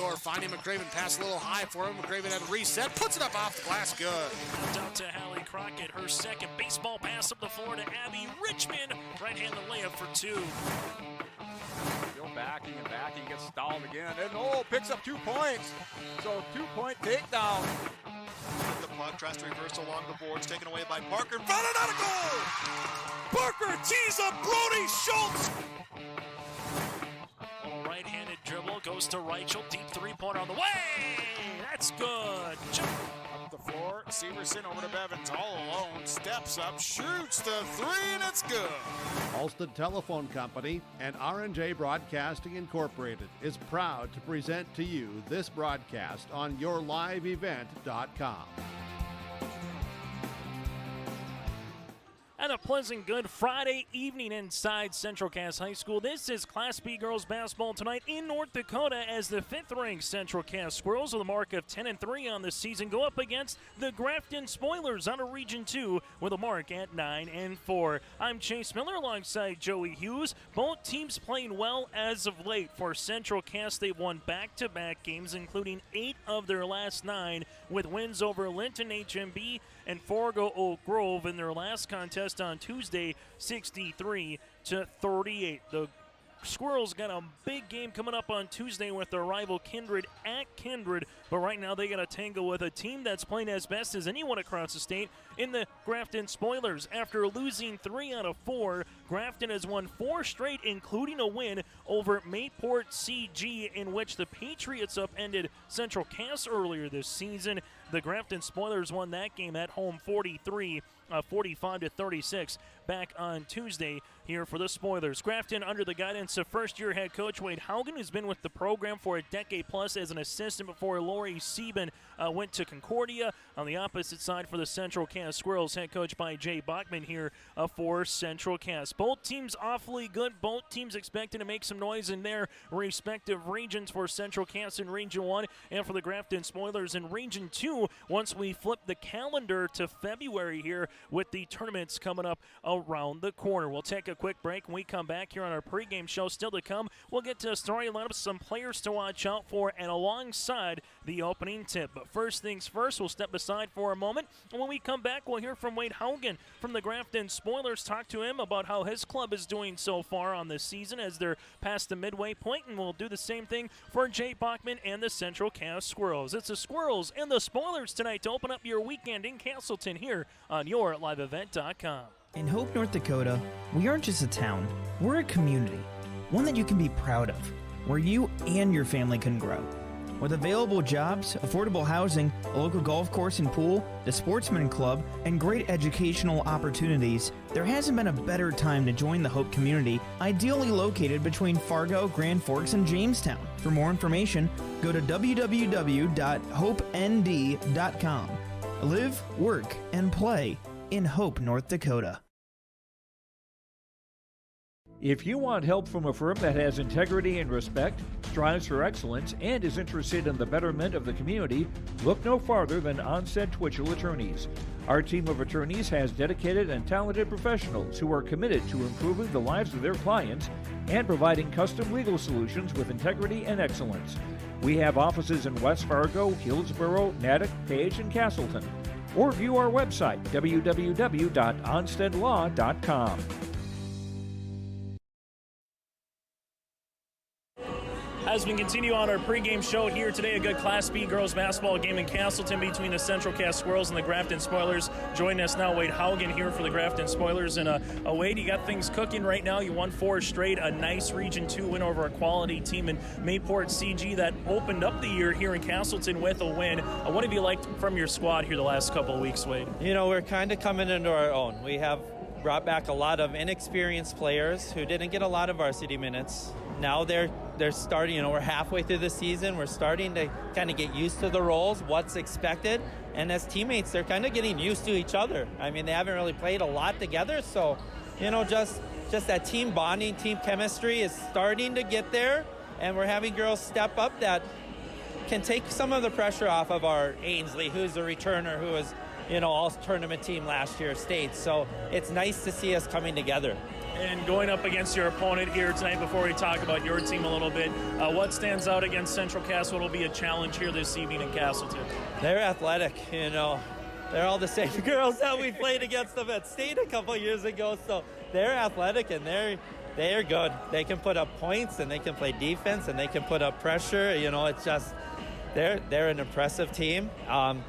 score. Finding McCraven, pass a little high for him. McCraven had reset, puts it up off the glass, good. Out to Hallie Crockett, her second baseball pass up the floor to Abby Richmond. Right-handed layup for two. Still backing and backing, gets stalled again, and picks up 2 points. So 2-point takedown. The puck tries to reverse along the boards, taken away by Parker. Found it out of goal! Parker tees up Brody Schultz! Right-handed dribble, goes to Reichel, deep three-pointer on the way! That's good! Up the floor, Severson over to Bevins, all alone, steps up, shoots the three, and it's good. Alston Telephone Company and R&J Broadcasting Incorporated is proud to present to you this broadcast on yourliveevent.com. And a pleasant good Friday evening inside Central Cass High School. This is Class B girls basketball tonight in North Dakota as the 5th-ranked Central Cass Squirrels with a mark of 10-3 on the season go up against the Grafton Spoilers out of Region 2 with a mark at 9-4. I'm Chase Miller alongside Joey Hughes. Both teams playing well as of late. For Central Cass, they've won back-to-back games, including 8 of their last 9 with wins over Linton HMB and Fargo Oak Grove in their last contest on Tuesday, 63-38. The Squirrels got a big game coming up on Tuesday with their rival Kindred at Kindred, but right now they got to tangle with a team that's playing as best as anyone across the state in the Grafton Spoilers. After losing 3 out of 4, Grafton has won 4 straight, including a win over Mayport CG, in which the Patriots upended Central Cass earlier this season. The Grafton Spoilers won that game at home 45-36 back on Tuesday here for the Spoilers. Grafton under the guidance of first-year head coach Wade Haugen, who's been with the program for a decade plus as an assistant before Lori Sieben went to Concordia. On the opposite side for the Central Cass Squirrels, head coach by Jay Bachman here for Central Cass. Both teams awfully good. Both teams expecting to make some noise in their respective regions. For Central Cass in Region 1 and for the Grafton Spoilers in Region 2 once we flip the calendar to February here with the tournaments coming up around the corner. We'll take a quick break. When we come back here on our pregame show, still to come, we'll get to a story lineup, some players to watch out for, and alongside the opening tip. But first things first, we'll step aside for a moment, and when we come back, we'll hear from Wade Haugen from the Grafton Spoilers, talk to him about how his club is doing so far on this season as they're past the midway point, and we'll do the same thing for Jay Bachman and the Central Cass Squirrels. It's the Squirrels and the Spoilers tonight to open up your weekend in Castleton here on yourliveevent.com. In Hope, North Dakota, we aren't just a town, we're a community, one that you can be proud of, where you and your family can grow. With available jobs, affordable housing, a local golf course and pool, the Sportsman Club, and great educational opportunities, there hasn't been a better time to join the Hope community, ideally located between Fargo, Grand Forks, and Jamestown. For more information, go to www.hopend.com. Live, work, and play in Hope, North Dakota. If you want help from a firm that has integrity and respect, strives for excellence, and is interested in the betterment of the community, look no farther than Onstead Twitchell Attorneys. Our team of attorneys has dedicated and talented professionals who are committed to improving the lives of their clients and providing custom legal solutions with integrity and excellence. We have offices in West Fargo, Hillsborough, Natick, Page, and Castleton. Or view our website, www.onsteadlaw.com. As we continue on our pregame show here today, a good Class B girls basketball game in Castleton between the Central Cass Squirrels and the Grafton Spoilers. Joining us now, Wade Haugen here for the Grafton Spoilers. And Wade, you got things cooking right now. You won 4 straight, a nice Region 2 win over a quality team in Mayport CG that opened up the year here in Castleton with a win. What have you liked from your squad here the last couple of weeks, Wade? You know, we're kind of coming into our own. We have brought back a lot of inexperienced players who didn't get a lot of varsity minutes. Now they're starting, we're halfway through the season. We're starting to kind of get used to the roles, what's expected. And as teammates, they're kind of getting used to each other. I mean, they haven't really played a lot together. So, just that team bonding, team chemistry is starting to get there. And we're having girls step up that can take some of the pressure off of our Ainsley, who's a returner, who is all-tournament team last year, state. So it's nice to see us coming together. And going up against your opponent here tonight, before we talk about your team a little bit, what stands out against Central Cass? What will be a challenge here this evening in Castleton? They're athletic, They're all the same girls that we played against them at state a couple years ago. So they're athletic and they're good. They can put up points and they can play defense and they can put up pressure. It's just they're an impressive team. I'm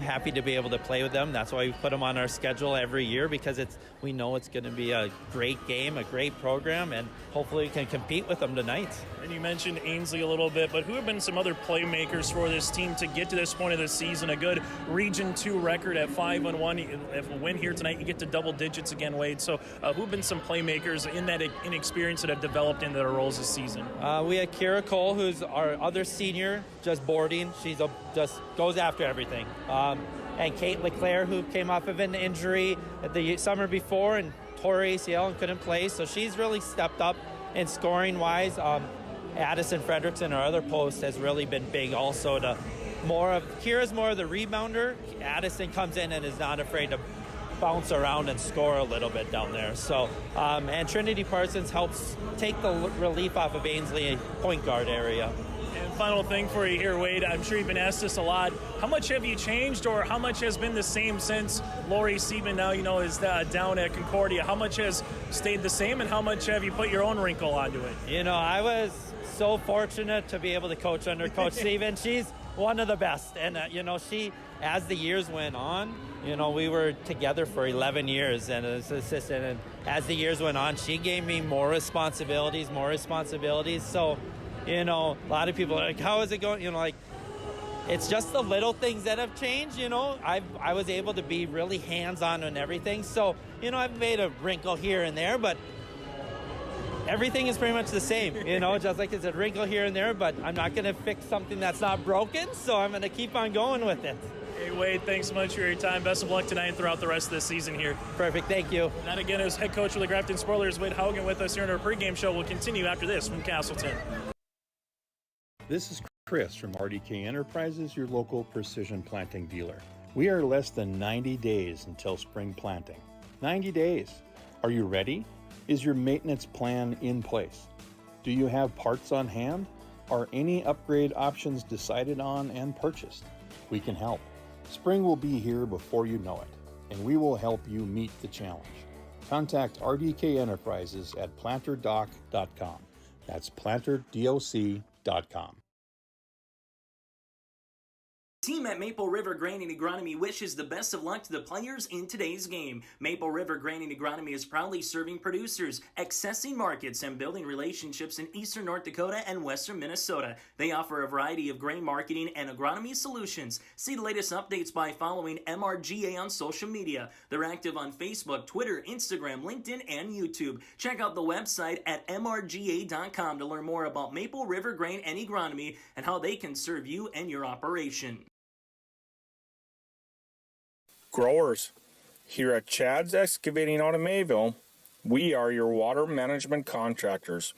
happy to be able to play with them. That's why we put them on our schedule every year, because we know it's going to be a great game, a great program, and hopefully we can compete with them tonight. And you mentioned Ainsley a little bit, but who have been some other playmakers for this team to get to this point of the season? A good Region 2 record at 5-1. If we win here tonight, you get to double digits again, Wade. So who have been some playmakers in that inexperience that have developed into their roles this season? We had Kira Cole, who's our other senior, just boarding. She's just goes after everything. And Kate LeClaire, who came off of an injury the summer before and tore ACL and couldn't play. So she's really stepped up in scoring-wise. Addison Fredrickson, our other post, has really been big also. Kira's more of the rebounder. Addison comes in and is not afraid to bounce around and score a little bit down there. So, and Trinity Parsons helps take the relief off of Ainsley point guard area. And final thing for you here, Wade, I'm sure you've been asked this a lot. How much have you changed, or how much has been the same since Lori Sieben now, is down at Concordia? How much has stayed the same, and how much have you put your own wrinkle onto it? I was so fortunate to be able to coach under Coach Sieben. She's one of the best. And, she, as the years went on, we were together for 11 years and as assistant. And as the years went on, she gave me more responsibilities. So, a lot of people are like, how is it going? It's just the little things that have changed. I was able to be really hands-on on everything. So, I've made a wrinkle here and there, but everything is pretty much the same. Just like it's a wrinkle here and there, but I'm not going to fix something that's not broken. So I'm going to keep on going with it. Hey, Wade, thanks so much for your time. Best of luck tonight and throughout the rest of the season here. Perfect. Thank you. And that again is head coach for the Grafton Spoilers, Wade Haugen, with us here in our pregame show. We'll continue after this from Castleton. This is Chris from RDK Enterprises, your local precision planting dealer. We are less than 90 days until spring planting. 90 days. Are you ready? Is your maintenance plan in place? Do you have parts on hand? Are any upgrade options decided on and purchased? We can help. Spring will be here before you know it, and we will help you meet the challenge. Contact RDK Enterprises at planterdoc.com. That's planterdoc.com. Team at Maple River Grain and Agronomy wishes the best of luck to the players in today's game. Maple River Grain and Agronomy is proudly serving producers, accessing markets, and building relationships in eastern North Dakota and western Minnesota. They offer a variety of grain marketing and agronomy solutions. See the latest updates by following MRGA on social media. They're active on Facebook, Twitter, Instagram, LinkedIn, and YouTube. Check out the website at mrga.com to learn more about Maple River Grain and Agronomy and how they can serve you and your operation. Growers, here at Chad's Excavating out of Mayville, we are your water management contractors.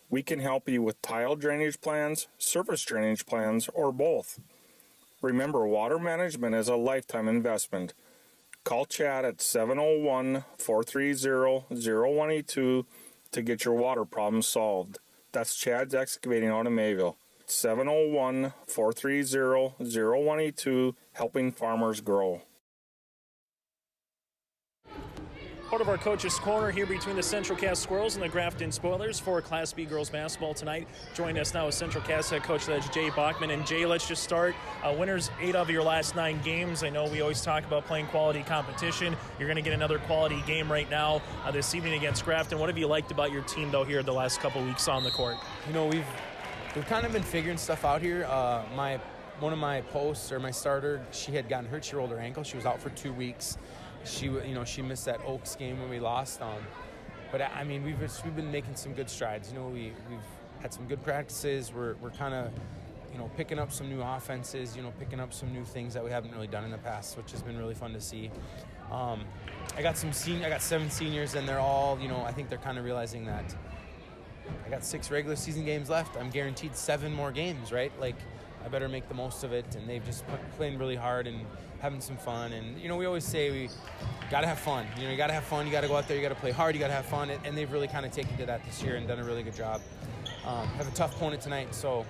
We can help you with tile drainage plans, surface drainage plans, or both. Remember, water management is a lifetime investment. Call Chad at 701-430-0182 to get your water problems solved. That's Chad's Excavating out of Mayville. 701-430-0182, helping farmers grow. Part of our Coach's Corner here between the Central Cass Squirrels and the Grafton Spoilers for Class B girls basketball tonight. Joining us now is Central Cass head coach, that's Jay Bachman. And Jay, let's just start. Winners 8 of your last 9 games. I know we always talk about playing quality competition. You're going to get another quality game right now this evening against Grafton. What have you liked about your team, though, here the last couple weeks on the court? We've kind of been figuring stuff out here. One of my posts, or my starter, she had gotten hurt. She rolled her ankle. She was out for 2 weeks. She missed that Oaks game when we lost. But we've been making some good strides. We've had some good practices. We're kind of, picking up some new offenses. Picking up some new things that we haven't really done in the past, which has been really fun to see. I got 7 seniors, and they're all, I think they're kind of realizing that I got 6 regular season games left. I'm guaranteed 7 more games, right? I better make the most of it. And they've just playing really hard and having some fun. And, we always say we got to have fun. You got to have fun. You got to go out there. You got to play hard. You got to have fun. And they've really kind of taken to that this year and done a really good job. Have a tough opponent tonight, so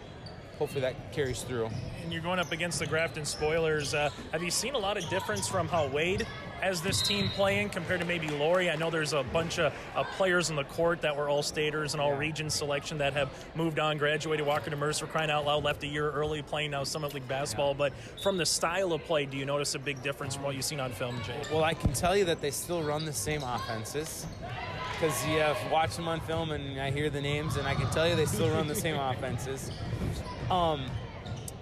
hopefully that carries through. And you're going up against the Grafton Spoilers. Have you seen a lot of difference from how Wade has this team playing compared to maybe Lori? I know there's a bunch of players in the court that were all-staters and all-region selection that have moved on, graduated. Walker DeMers, for crying out loud, left a year early playing now Summit League basketball. But from the style of play, do you notice a big difference from what you've seen on film, Jay? Well, I can tell you that they still run the same offenses. Because I've watched them on film and I hear the names, and I can tell you they still run the same offenses.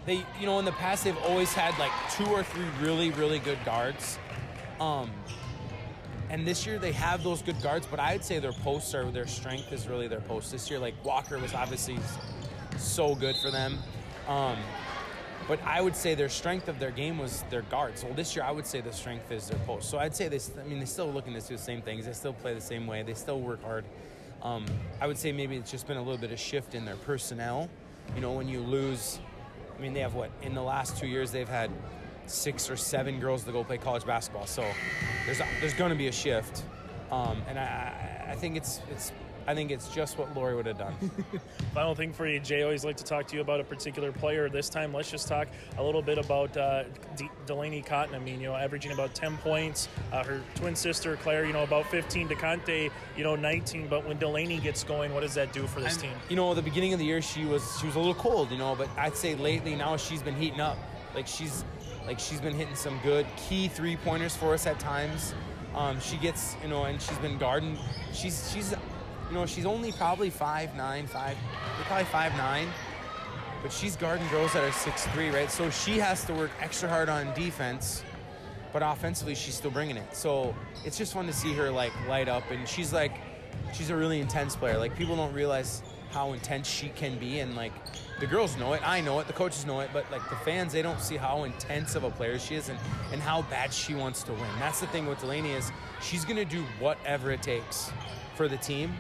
They, in the past, they've always had like 2 or 3 really, really good guards. And this year they have those good guards, but I'd say their posts are, their strength is really their posts. This year, like Walker was obviously so good for them. But I would say their strength of their game was their guards. So this year, I would say the strength is their post. So I'd say they're still looking to do the same things. They still play the same way. They still work hard. I would say maybe it's just been a little bit of shift in their personnel. When you lose, they have in the last 2 years, they've had 6 or 7 girls to go play college basketball. So there's going to be a shift. And I think it's just what Lori would have done. Final thing for you, Jay. I always like to talk to you about a particular player. This time, let's just talk a little bit about Delaney Cotton. Averaging about 10 points. Her twin sister, Claire, about 15. DeConte, 19. But when Delaney gets going, what does that do for this team? At the beginning of the year, she was a little cold, but I'd say lately now she's been heating up. She's been hitting some good key 3-pointers for us at times. She gets, and she's been guarding. She's only probably 5'9", probably 5'9", but she's guarding girls that are 6'3", right? So she has to work extra hard on defense, but offensively she's still bringing it. So it's just fun to see her light up, and she's a really intense player. People don't realize how intense she can be, and the girls know it, I know it, the coaches know it, but the fans, they don't see how intense of a player she is and how bad she wants to win. That's the thing with Delaney is she's gonna do whatever it takes for the team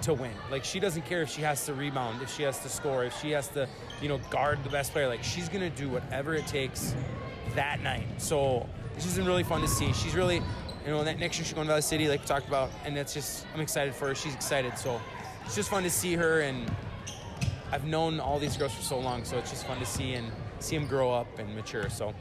to win. She doesn't care if she has to rebound, if she has to score, if she has to, guard the best player. She's gonna do whatever it takes that night. So this has been really fun to see. She's really, that next year she's going to Valley City, like we talked about, and I'm excited for her. She's excited. So it's just fun to see her, and I've known all these girls for so long, so it's just fun to see them grow up and mature. So.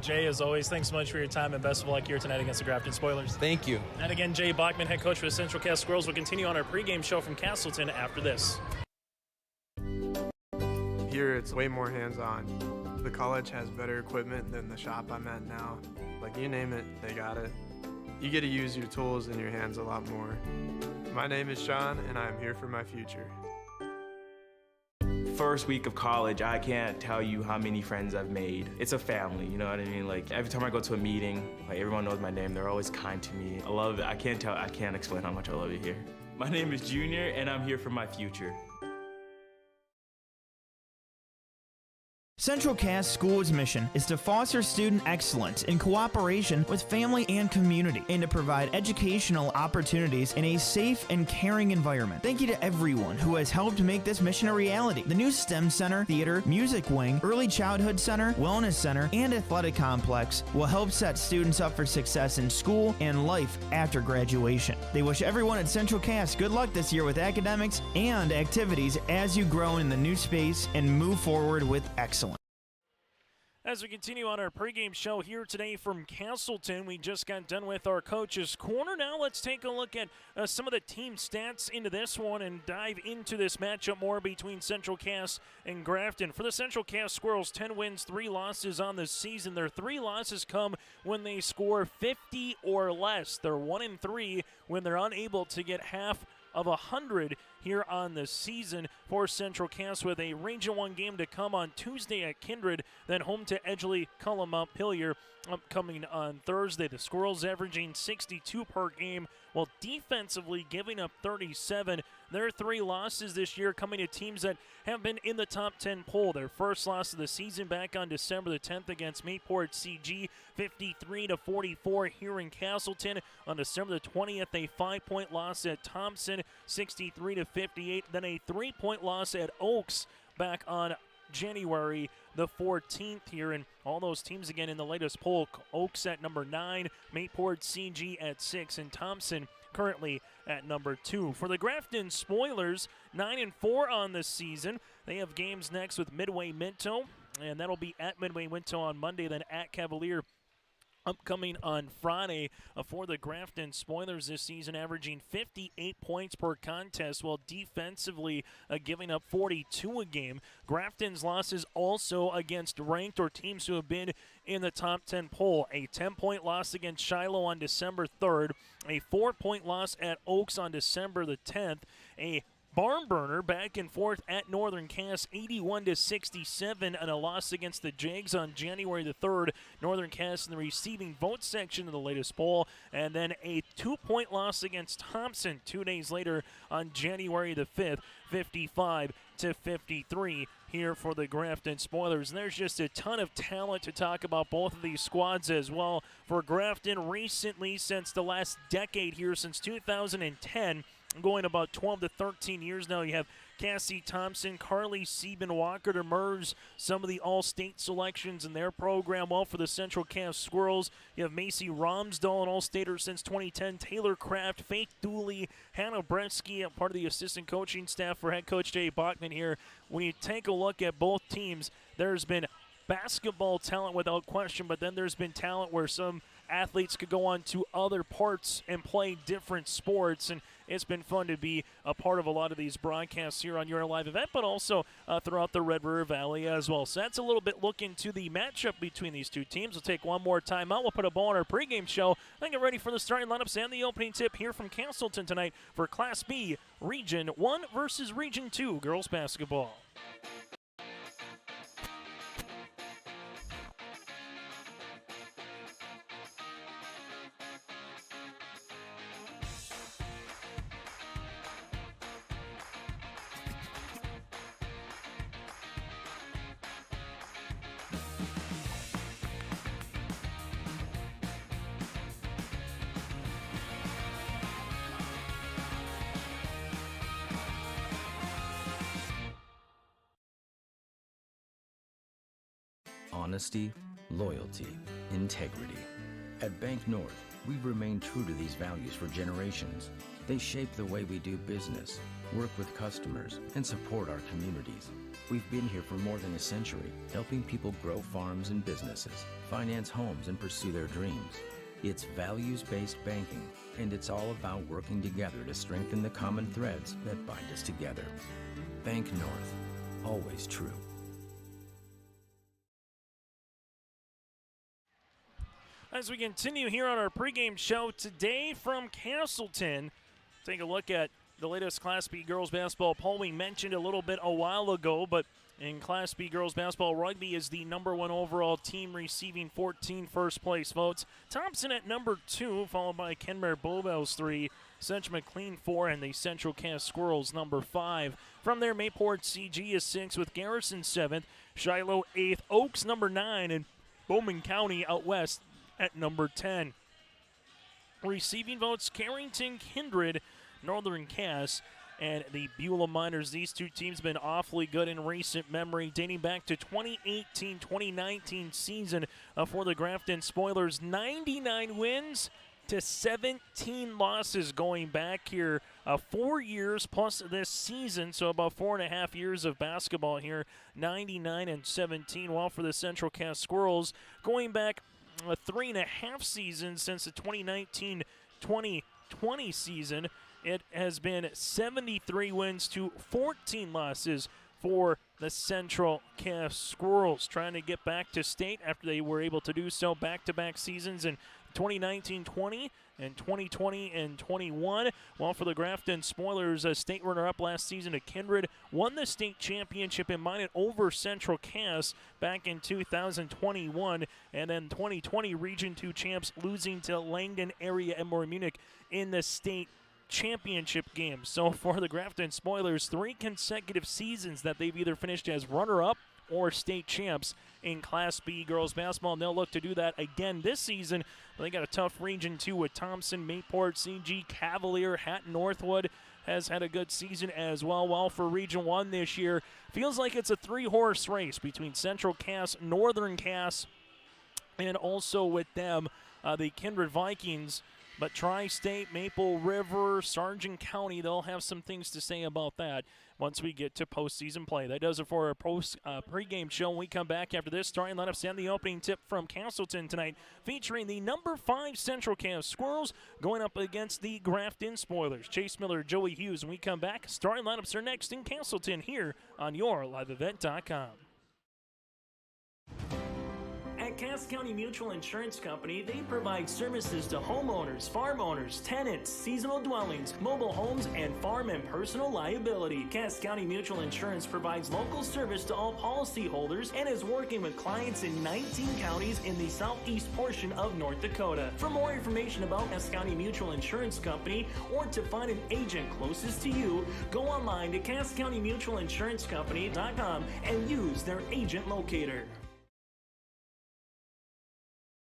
Jay, as always, thanks so much for your time, and best of luck here tonight against the Grafton Spoilers. Thank you. And again, Jay Bachman, head coach for the Central Cass Squirrels, will continue on our pregame show from Castleton after this. Here, it's way more hands-on. The college has better equipment than the shop I'm at now. You name it, they got it. You get to use your tools and your hands a lot more. My name is Sean, and I'm here for my future. First week of college, I can't tell you how many friends I've made. It's a family, you know what I mean? Every time I go to a meeting, everyone knows my name. They're always kind to me. I love it. I can't explain how much I love it here. My name is Junior, and I'm here for my future. Central Cass School's mission is to foster student excellence in cooperation with family and community, and to provide educational opportunities in a safe and caring environment. Thank you to everyone who has helped make this mission a reality. The new STEM Center, Theater, Music Wing, Early Childhood Center, Wellness Center, and Athletic Complex will help set students up for success in school and life after graduation. They wish everyone at Central Cass good luck this year with academics and activities as you grow in the new space and move forward with excellence. As we continue on our pregame show here today from Castleton, we just got done with our Coach's Corner. Now let's take a look at some of the team stats into this one and dive into this matchup more between Central Cass and Grafton. For the Central Cass Squirrels, 10 wins, 3 losses on the season. Their 3 losses come when they score 50 or less. They're 1-3 when they're unable to get half of 100 here on the season for Central Cass, with a Region 1 game to come on Tuesday at Kindred, then home to Edgeley Cullum Montpelier coming on Thursday. The Squirrels averaging 62 per game, while defensively giving up 37. Their 3 losses this year coming to teams that have been in the top 10 poll. Their first loss of the season back on December the 10th against Mayport CG, 53-44 here in Castleton. On December the 20th, a 5-point loss at Thompson, 63-58. Then a 3-point loss at Oaks back on January the 14th here. And all those teams again in the latest poll: Oaks at number 9, Mayport CG at 6, and Thompson currently at number 2. For the Grafton Spoilers, 9-4 on the season. They have games next with Midway Minto, and that'll be at Midway Minto on Monday, then at Cavalier upcoming on Friday. For the Grafton Spoilers this season, averaging 58 points per contest, while defensively giving up 42 a game. Grafton's losses also against ranked or teams who have been in the top 10 poll. A 10-point loss against Shiloh on December 3rd, a 4-point loss at Oaks on December the 10th, a barn burner back and forth at Northern Cass, 81-67, and a loss against the Jags on January the 3rd. Northern Cass in the receiving vote section of the latest poll, and then a 2-point loss against Thompson 2 days later on January the 5th, 55-53 here for the Grafton Spoilers. And there's just a ton of talent to talk about both of these squads as well. For Grafton, recently, since the last decade here, since 2010, going about 12 to 13 years now, you have Cassie Thompson, Carly Sieben, Walker Demers, some of the all-state selections in their program. Well, for the Central Cass Squirrels, you have Macy Romsdahl, an all-stater since 2010, Taylor Kraft, Faith Dooley, Hannah Bresky, part of the assistant coaching staff for head coach Jay Bachman here. When you take a look at both teams, there's been basketball talent without question, but then there's been talent where some athletes could go on to other parts and play different sports, and it's been fun to be a part of a lot of these broadcasts here on your live event, but also throughout the Red River Valley as well. So that's a little bit look into the matchup between these two teams. We'll take one more time out. We'll put a ball on our pregame show and get ready for the starting lineups and the opening tip here from Castleton tonight for Class B Region 1 versus Region 2 girls basketball. Honesty, loyalty, integrity. At Bank North, we've remained true to these values for generations. They shape the way we do business, work with customers, and support our communities. We've been here for more than a century, helping people grow farms and businesses, finance homes, and pursue their dreams. It's values-based banking, and it's all about working together to strengthen the common threads that bind us together. Bank North, always true. As we continue here on our pregame show today from Castleton, take a look at the latest Class B girls basketball poll. We mentioned a little bit a while ago, but in Class B girls basketball, Rugby is the #1 overall team, receiving 14 first-place votes. Thompson at number 2, followed by Kenmare Bluebells 3, Central McLean 4, and the Central Cass Squirrels number 5. From there, Mayport CG is 6 with Garrison 7th, Shiloh 8th, Oaks number 9, and Bowman County out west at number 10. Receiving votes, Carrington, Kindred, Northern Cass, and the Beulah Miners. These two teams have been awfully good in recent memory, dating back to 2018-2019 season for the Grafton Spoilers. 99 wins to 17 losses going back here. 4 years plus this season, so about 4.5 years of basketball here. 99-17, while for the Central Cass Squirrels, going back 3.5 seasons since the 2019-2020 season, it has been 73 wins to 14 losses for the Central Cass Squirrels, trying to get back to state after they were able to do so back-to-back seasons in 2019-20 and 2020 and 21. While for the Grafton Spoilers, a state runner-up last season to Kindred, won the state championship in Minot over Central Cass back in 2021, and then 2020 Region 2 champs, losing to Langdon area Emory Munich in the state championship game. So for the Grafton Spoilers, 3 consecutive seasons that they've either finished as runner-up or state champs in Class B girls basketball, and they'll look to do that again this season. They got a tough Region 2 with Thompson, Mayport, CG, Cavalier, Hatton Northwood, has had a good season as well. While for Region 1 this year, feels like it's a 3-horse race between Central Cass, Northern Cass, and also with them, the Kindred Vikings. But Tri-State, Maple River, Sargent County, they'll have some things to say about that once we get to postseason play. That does it for our pregame show. When we come back after this, starting lineup and the opening tip from Castleton tonight, featuring the number 5 Central Cass Squirrels going up against the Grafton Spoilers. Chase Miller, Joey Hughes. When we come back, starting lineups are next in Castleton here on YourLiveEvent.com. At Cass County Mutual Insurance Company, they provide services to homeowners, farm owners, tenants, seasonal dwellings, mobile homes, and farm and personal liability. Cass County Mutual Insurance provides local service to all policyholders and is working with clients in 19 counties in the southeast portion of North Dakota. For more information about Cass County Mutual Insurance Company or to find an agent closest to you, go online to CassCountyMutualInsuranceCompany.com and use their agent locator.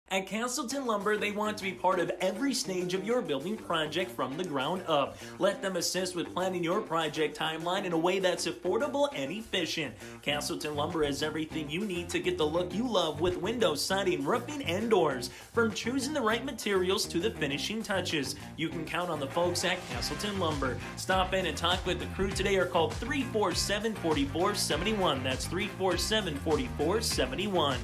At Castleton Lumber, they want to be part of every stage of your building project from the ground up. Let them assist with planning your project timeline in a way that's affordable and efficient. Castleton Lumber has everything you need to get the look you love with windows, siding, roofing, and doors. From choosing the right materials to the finishing touches, you can count on the folks at Castleton Lumber. Stop in and talk with the crew today or call 347-4471. That's 347-4471.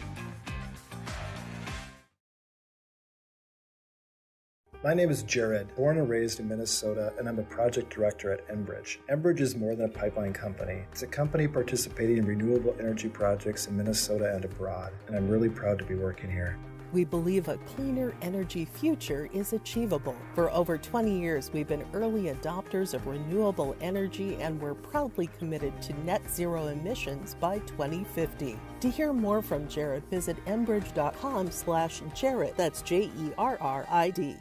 My name is Jared, born and raised in Minnesota, and I'm a project director at Enbridge. Enbridge is more than a pipeline company. It's a company participating in renewable energy projects in Minnesota and abroad, and I'm really proud to be working here. We believe a cleaner energy future is achievable. For over 20 years, we've been early adopters of renewable energy, and we're proudly committed to net zero emissions by 2050. To hear more from Jared, visit enbridge.com/Jared. That's JERRID.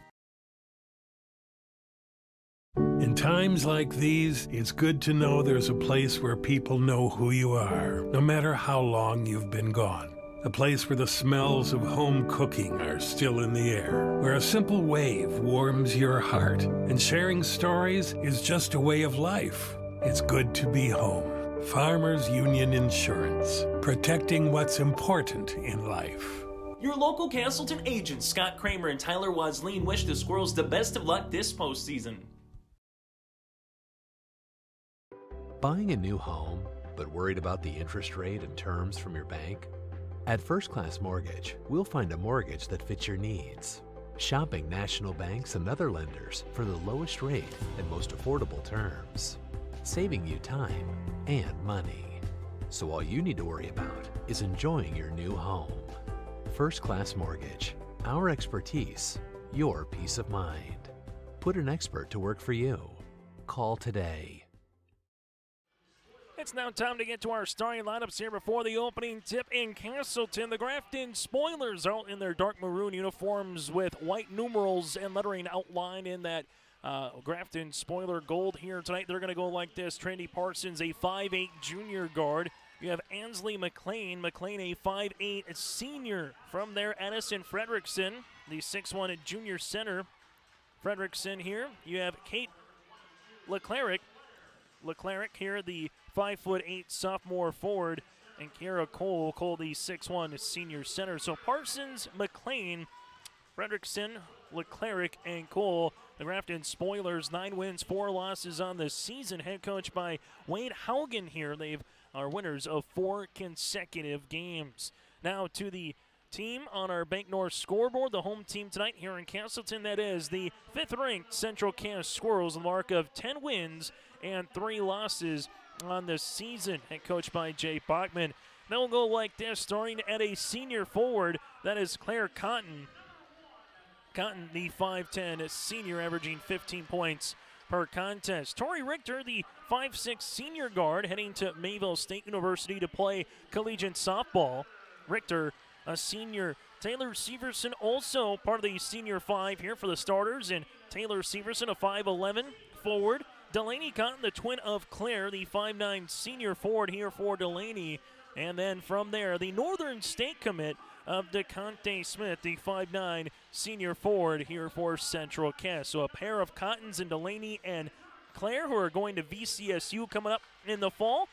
In times like these, it's good to know there's a place where people know who you are, no matter how long you've been gone. A place where the smells of home cooking are still in the air, where a simple wave warms your heart, and sharing stories is just a way of life. It's good to be home. Farmers Union Insurance, protecting what's important in life. Your local Castleton agents, Scott Kramer and Tyler Wasleen, wish the Squirrels the best of luck this postseason. Buying a new home, but worried about the interest rate and terms from your bank? At First Class Mortgage, we'll find a mortgage that fits your needs. Shopping national banks and other lenders for the lowest rate and most affordable terms. Saving you time and money. So all you need to worry about is enjoying your new home. First Class Mortgage. Our expertise, your peace of mind. Put an expert to work for you. Call today. It's now time to get to our starting lineups here before the opening tip in Castleton. The Grafton Spoilers out in their dark maroon uniforms with white numerals and lettering outlined in that Grafton Spoiler gold here tonight. They're going to go like this. Trinity Parsons, a 5'8 junior guard. You have Ansley McLean a 5'8 senior. From there, Edison Fredrickson, the 6'1 junior center. Fredrickson here. You have Kate Leclerc here, the 5'8 sophomore forward, and Kara Cole, the 6'1 senior center. So Parsons, McLean, Fredrickson, Leclerc, and Cole. The Grafton Spoilers, 9 wins, 4 losses on the season. Head coached by Wade Haugen here. They are winners of 4 consecutive games. Now to the team on our Bank North scoreboard, the home team tonight here in Castleton. That is the 5th-ranked Central Cass Squirrels, a mark of 10 wins and 3 losses on the season. Head coached by Jay Bachman. They'll go like this, starting at a senior forward. That is Claire Cotton. Cotton, the 5'10 senior, averaging 15 points per contest. Tori Richter, the 5'6 senior guard, heading to Mayville State University to play collegiate softball. Richter, a senior. Taylor Severson, also part of the senior 5 here for the starters. And Taylor Severson, a 5'11 forward. Delaney Cotton, the twin of Claire, the 5'9 senior forward here for Delaney. And then from there, the Northern State commit of DeConte Smith, the 5'9 senior forward here for Central Cass. So a pair of Cottons and Delaney and Claire, who are going to VCSU coming up in the fall.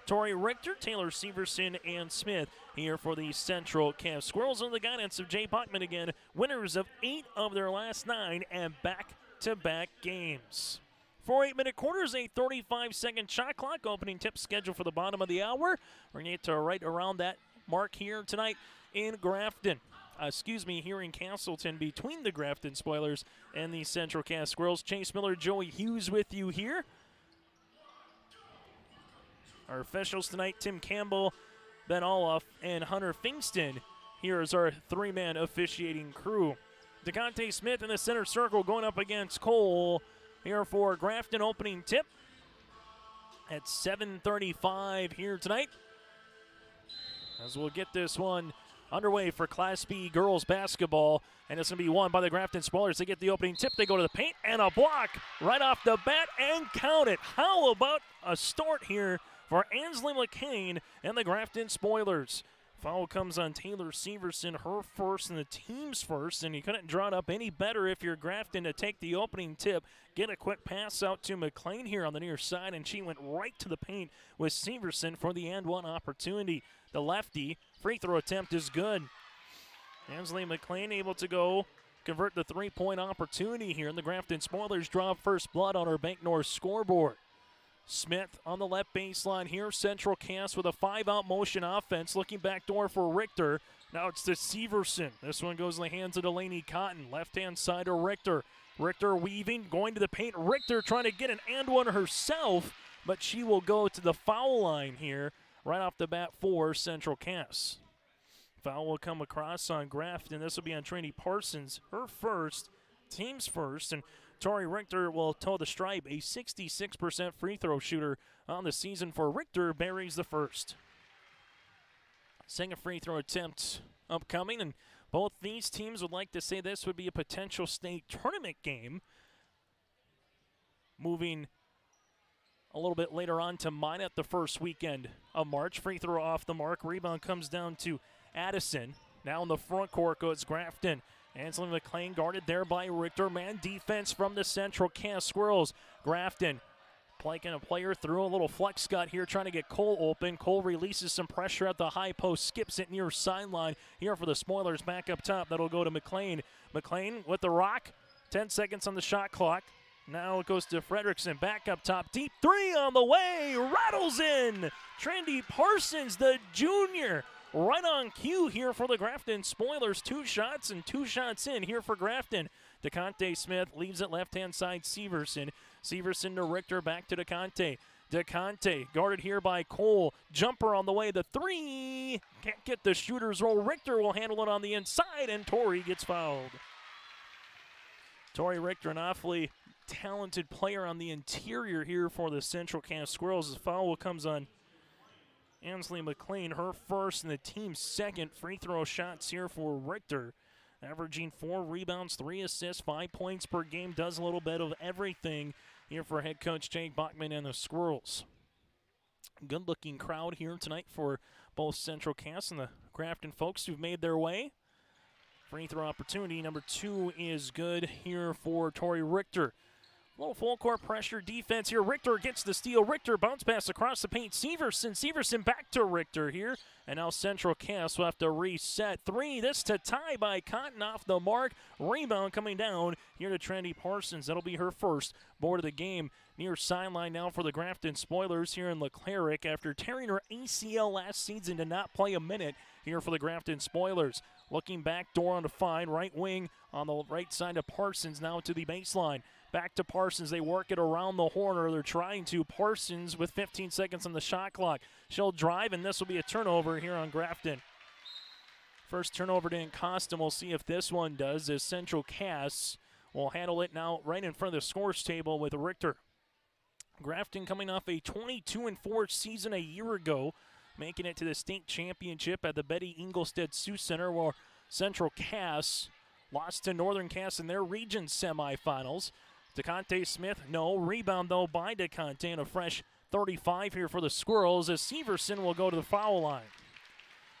Tori Richter, Taylor Severson, and Smith here for the Central Cass Squirrels under the guidance of Jay Bachman again, winners of 8 of their last 9 and back-to-back games. 4 8-minute quarters, a 35-second shot clock. Opening tip scheduled for the bottom of the hour. We're going to get to right around that mark here tonight in Grafton. Here in Castleton, between the Grafton Spoilers and the Central Cass Squirrels. Chase Miller, Joey Hughes with you here. Our officials tonight, Tim Campbell, Ben Olaf, and Hunter Fingston. Here is our 3-man officiating crew. DeConte Smith in the center circle going up against Cole. Here for Grafton opening tip at 7:35 here tonight. As we'll get this one underway for Class B girls basketball. And it's going to be won by the Grafton Spoilers. They get the opening tip. They go to the paint and a block right off the bat and count it. How about a start here for Ansley McCain and the Grafton Spoilers? Foul comes on Taylor Severson, her first and the team's first, and you couldn't draw it up any better if you're Grafton to take the opening tip. Get a quick pass out to McClain here on the near side, and she went right to the paint with Severson for the and one opportunity. The lefty free throw attempt is good. Ansley McClain able to go convert the three-point opportunity here, and the Grafton Spoilers draw first blood on our Bank North scoreboard. Smith on the left baseline here. Central Cass with a 5-out motion offense. Looking back door for Richter. Now it's to Severson. This one goes in the hands of Delaney Cotton. Left-hand side to Richter. Richter weaving, going to the paint. Richter trying to get an and one herself, but she will go to the foul line here right off the bat for Central Cass. Foul will come across on Grafton. This will be on Trinity Parsons. Her first, team's first, and Tori Richter will toe the stripe, a 66% free throw shooter on the season for Richter, buries the first. Second free throw attempt upcoming, and both these teams would like to say this would be a potential state tournament game. Moving a little bit later on to Minot the first weekend of March. Free throw off the mark. Rebound comes down to Addison. Now in the front court goes Grafton. Ansley McClain guarded there by Richter. Man defense from the Central Cass Squirrels. Grafton planking a player through a little flex cut here, trying to get Cole open. Cole releases some pressure at the high post, skips it near sideline here for the Spoilers. Back up top, that'll go to McClain. McClain with the rock, 10 seconds on the shot clock. Now it goes to Fredrickson, back up top, deep three on the way, rattles in. Trendy Parsons, the junior, right on cue here for the Grafton Spoilers. 2 shots and 2 shots in here for Grafton. DeConte Smith leaves it left-hand side, Severson. Severson to Richter, back to DeConte. DeConte guarded here by Cole. Jumper on the way, the 3. Can't get the shooter's roll. Richter will handle it on the inside, and Tori gets fouled. Tori Richter, an awfully talented player on the interior here for the Central Cass Squirrels. The foul comes on Ansley McClain, her first and the team's second. Free throw shots here for Richter. Averaging 4 rebounds, 3 assists, 5 points per game. Does a little bit of everything here for head coach Jake Bachman and the Squirrels. Good-looking crowd here tonight for both Central Cass and the Grafton folks who've made their way. Free throw opportunity number 2 is good here for Tori Richter. Little full court pressure defense here. Richter gets the steal. Richter bounce pass across the paint. Severson back to Richter here. And now Central Cass will have to reset. 3, this to tie by Cotton off the mark. Rebound coming down here to Trendy Parsons. That'll be her first board of the game. Near sideline now for the Grafton Spoilers here in LeCleric. After tearing her ACL last season, did not play a minute here for the Grafton Spoilers. Looking back, door on to Fine. Right wing on the right side of Parsons, now to the baseline. Back to Parsons. They work it around the horn, or they're trying to. Parsons with 15 seconds on the shot clock. She'll drive, and this will be a turnover here on Grafton. First turnover didn't cost them. We'll see if this one does, as Central Cass will handle it now right in front of the scores table with Richter. Grafton coming off a 22-4 season a year ago, making it to the state championship at the Betty Engelstead Sioux Center, where Central Cass lost to Northern Cass in their region semifinals. DeConte Smith, no. Rebound, though, by DeConte, and a fresh 35 here for the Squirrels, as Severson will go to the foul line.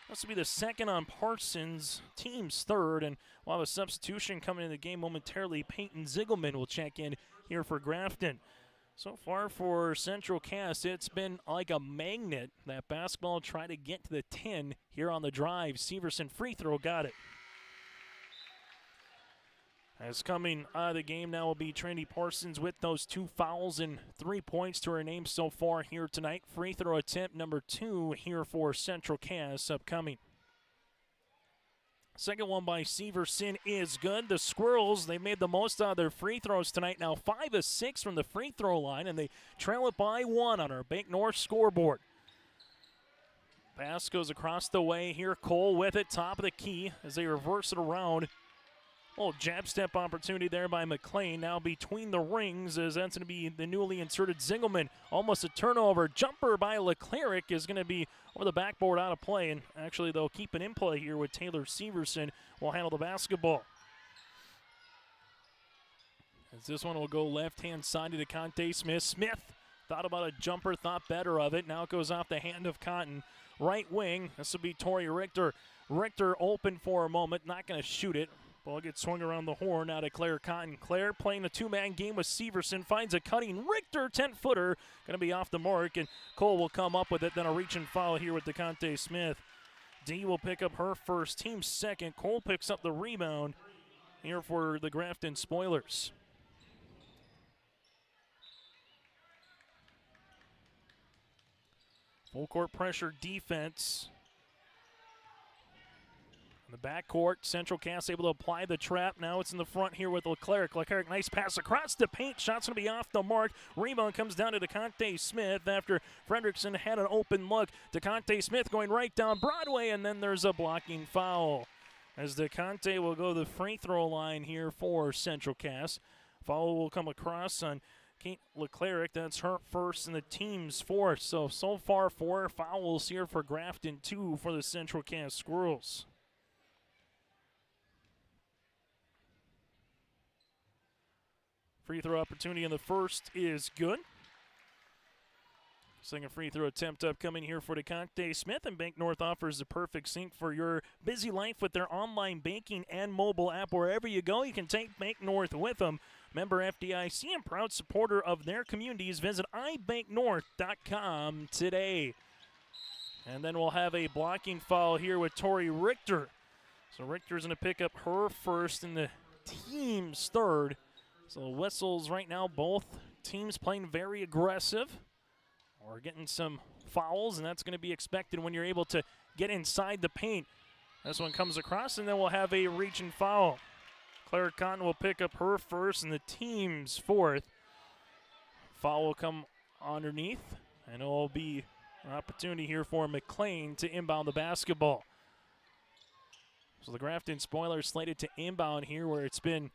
This will be the second on Parsons, team's third, and we'll have a substitution coming in the game momentarily. Peyton Ziegelman will check in here for Grafton. So far for Central Cass, it's been like a magnet. That basketball tried to get to the 10 here on the drive. Severson free throw, got it. As coming out of the game now will be Trinity Parsons with those 2 fouls and 3 points to her name so far here tonight. Free throw attempt number 2 here for Central Cass upcoming. Second one by Severson is good. The Squirrels, they made the most out of their free throws tonight. Now 5 of 6 from the free throw line, and they trail it by 1 on our Bank North scoreboard. Pass goes across the way here. Cole with it, top of the key as they reverse it around. Little jab step opportunity there by McLean. Now between the rings as that's going to be the newly inserted Zingelman. Almost a turnover. Jumper by Leclerc is going to be over the backboard out of play. And actually they'll keep it in play here with Taylor Severson will handle the basketball. As this one will go left-hand side to DeConte Smith. Smith thought about a jumper, thought better of it. Now it goes off the hand of Cotton. Right wing, this will be Tori Richter. Richter open for a moment, not going to shoot it. Ball gets swung around the horn out of Claire Cotton. Claire playing a 2-man game with Severson, finds a cutting Richter 10-footer. Going to be off the mark, and Cole will come up with it. Then a reach and foul here with DeConte Smith. D will pick up her first, team second. Cole picks up the rebound here for the Grafton Spoilers. Full court pressure defense. In the backcourt, Central Cass able to apply the trap. Now it's in the front here with Leclerc. Leclerc, nice pass across the paint. Shot's going to be off the mark. Rebound comes down to DeConte Smith after Fredrickson had an open look. DeConte Smith going right down Broadway, and then there's a blocking foul. As DeConte will go to the free throw line here for Central Cass. Foul will come across on Kate Leclerc. That's her first and the team's fourth. So far 4 fouls here for Grafton, 2 for the Central Cass Squirrels. Free throw opportunity in the first is good. Second free throw attempt upcoming here for DeConte Smith, and Bank North offers the perfect sync for your busy life with their online banking and mobile app. Wherever you go, you can take Bank North with them. Member FDIC and proud supporter of their communities. Visit ibanknorth.com today. And then we'll have a blocking foul here with Tori Richter. So Richter's going to pick up her first and the team's third. So whistles right now, both teams playing very aggressive. We're getting some fouls, and that's going to be expected when you're able to get inside the paint. This one comes across, and then we'll have a reach and foul. Claire Cotton will pick up her first and the team's fourth. Foul will come underneath, and it will be an opportunity here for McLean to inbound the basketball. So the Grafton Spoilers slated to inbound here, where it's been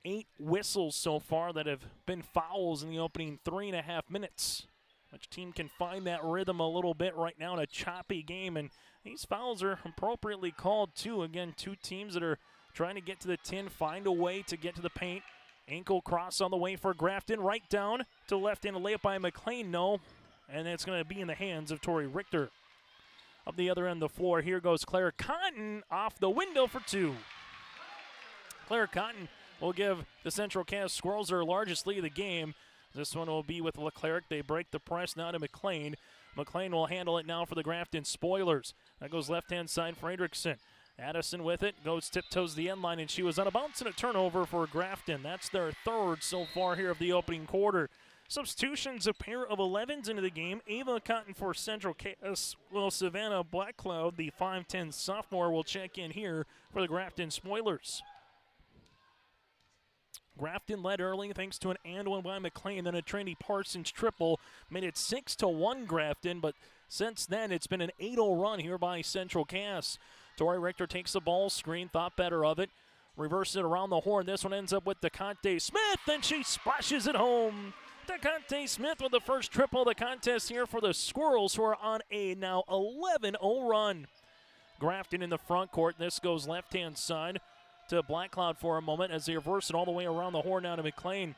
8 whistles so far that have been fouls in the opening 3.5 minutes. Which team can find that rhythm a little bit right now in a choppy game, and these fouls are appropriately called too. Again, 2 teams that are trying to get to the 10, find a way to get to the paint. Ankle cross on the way for Grafton, right down to left-hand layup by McLean, no, and it's going to be in the hands of Tori Richter. Up the other end of the floor, here goes Claire Cotton off the window for 2. Claire Cotton will give the Central Cass Squirrels their largest lead of the game. This one will be with Leclerc. They break the press now to McLean. McLean will handle it now for the Grafton Spoilers. That goes left-hand side, Fredrickson. Addison with it, goes tiptoes the end line, and she was on a bounce and a turnover for Grafton. That's their third so far here of the opening quarter. Substitutions, a pair of 11s into the game. Ava Cotton for Central Cass. Well, Savannah Blackcloud, the 5'10 sophomore, will check in here for the Grafton Spoilers. Grafton led early thanks to an and one by McLean, then a Trinity Parsons triple. Made it 6-1 Grafton, but since then it's been an 8-0 run here by Central Cass. Tori Richter takes the ball screen, thought better of it. Reverses it around the horn. This one ends up with DeConte Smith, and she splashes it home. DeConte Smith with the first triple of the contest here for the Squirrels, who are on a now 11-0 run. Grafton in the front court. This goes left-hand side to Blackcloud for a moment as they reverse it all the way around the horn now to McLean.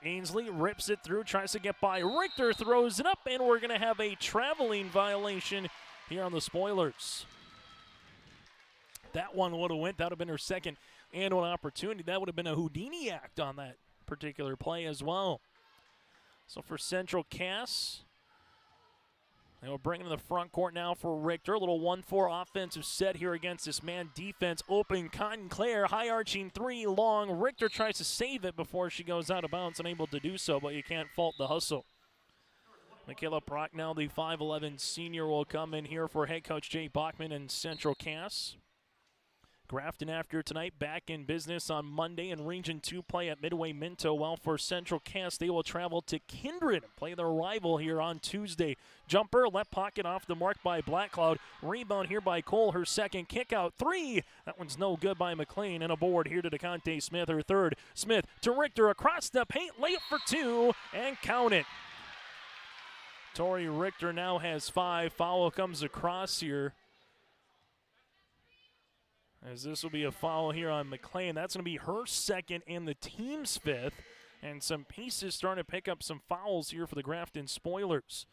Ainsley rips it through, tries to get by. Richter throws it up, and we're going to have a traveling violation here on the Spoilers. That one would have went. That would have been her second and one opportunity. That would have been a Houdini act on that particular play as well. So for Central Cass, they will bring him to the front court now for Richter. A little 1-4 offensive set here against this man defense. Open Cotton Clare, high arching three, long. Richter tries to save it before she goes out of bounds, unable to do so, but you can't fault the hustle. Michaela Procknell, the 5'11 senior, will come in here for head coach Jay Bachman and Central Cass. Grafton after tonight back in business on Monday in Region 2 play at Midway Minto. While for Central Cass, they will travel to Kindred and play their rival here on Tuesday. Jumper, left pocket off the mark by Blackcloud. Rebound here by Cole, her second kick out. Three, that one's no good by McLean. And a board here to DeConte Smith, her third. Smith to Richter across the paint, layup for two, and count it. Tori Richter now has 5. Foul comes across here, as this will be a foul here on McLean. That's going to be her second and the team's 5th. And some pieces starting to pick up some fouls here for the Grafton Spoilers.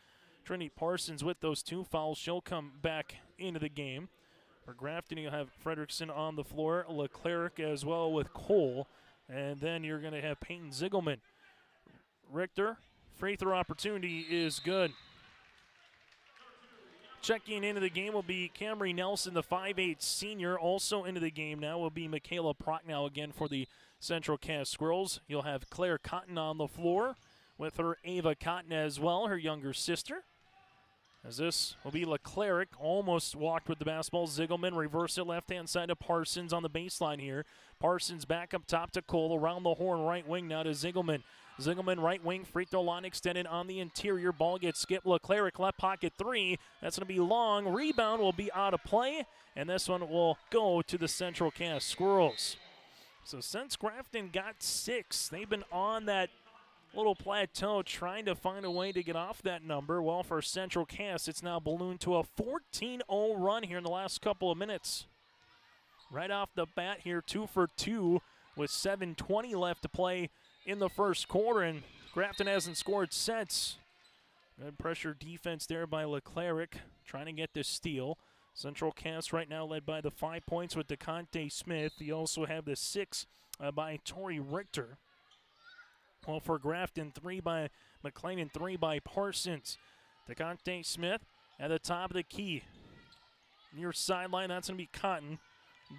Trinity Parsons with those 2 fouls. She'll come back into the game. For Grafton, you'll have Fredrickson on the floor, Leclerc as well with Cole. And then you're going to have Peyton Ziegelman. Richter, free throw opportunity is good. Checking into the game will be Camry Nelson, the 5'8 senior. Also into the game now will be Michaela Procknell again for the Central Cass Squirrels. You'll have Claire Cotton on the floor with her Ava Cotton as well, her younger sister. As this will be Leclerc, almost walked with the basketball. Ziegelman reverse it left-hand side to Parsons on the baseline here. Parsons back up top to Cole, around the horn, right wing now to Ziegelman. Ziegelman right wing, free throw line extended on the interior. Ball gets skipped. Leclerc left pocket 3. That's going to be long. Rebound will be out of play, and this one will go to the Central Cass Squirrels. So since Grafton got 6, they've been on that little plateau trying to find a way to get off that number. Well, for Central Cass, it's now ballooned to a 14-0 run here in the last couple of minutes. Right off the bat here, 2 for 2 with 7:20 left to play in the first quarter, and Grafton hasn't scored since. Good pressure defense there by Leclerc, trying to get this steal. Central Cass right now led by the 5 points with DeConte Smith. You also have the 6 by Tori Richter. Well, for Grafton, 3 by McLean and 3 by Parsons. DeConte Smith at the top of the key. Near sideline, that's going to be Cotton.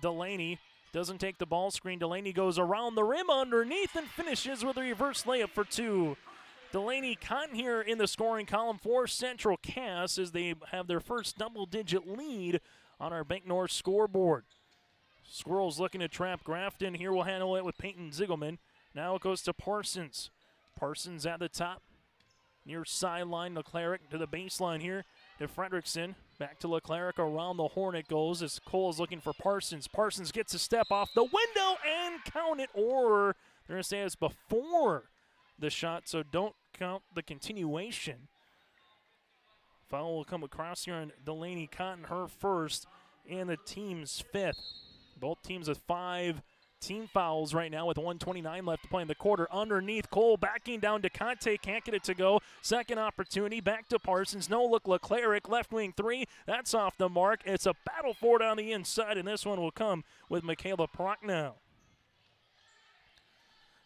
Delaney doesn't take the ball screen. Delaney goes around the rim underneath and finishes with a reverse layup for 2. Delaney Cotton here in the scoring column for Central Cass as they have their first double-digit lead on our Bank North scoreboard. Squirrels looking to trap Grafton. Here we'll handle it with Peyton Ziegelman. Now it goes to Parsons. Parsons at the top. Near sideline, Leclerc to the baseline here to Fredrickson. Back to Leclerc, around the horn it goes as Cole is looking for Parsons. Parsons gets a step off the window and count it, or they're going to say it's before the shot, so don't count the continuation. Foul will come across here on Delaney Cotton, her first, and the team's 5th. Both teams with 5 team fouls right now with 1:29 left to play in the quarter. Underneath, Cole backing down to Conte, can't get it to go. Second opportunity, back to Parsons. No look, Leclerc, left wing 3. That's off the mark. It's a battle for it on the inside, and this one will come with Michaela Procknell.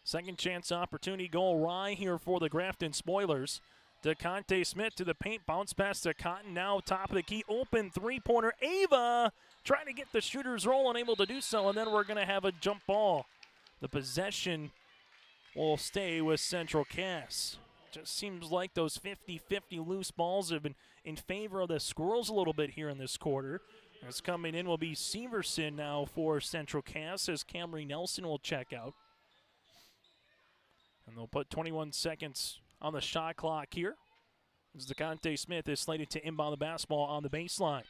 Second chance opportunity, go awry here for the Grafton Spoilers. DeConte Smith to the paint, bounce pass to Cotton, now top of the key, open three-pointer. Ava trying to get the shooter's roll, unable to do so, and then we're going to have a jump ball. The possession will stay with Central Cass. Just seems like those 50-50 loose balls have been in favor of the Squirrels a little bit here in this quarter. As coming in will be Severson now for Central Cass as Camry Nelson will check out. And they'll put 21 seconds on the shot clock here. As DeConte Smith is slated to inbound the basketball on the baseline.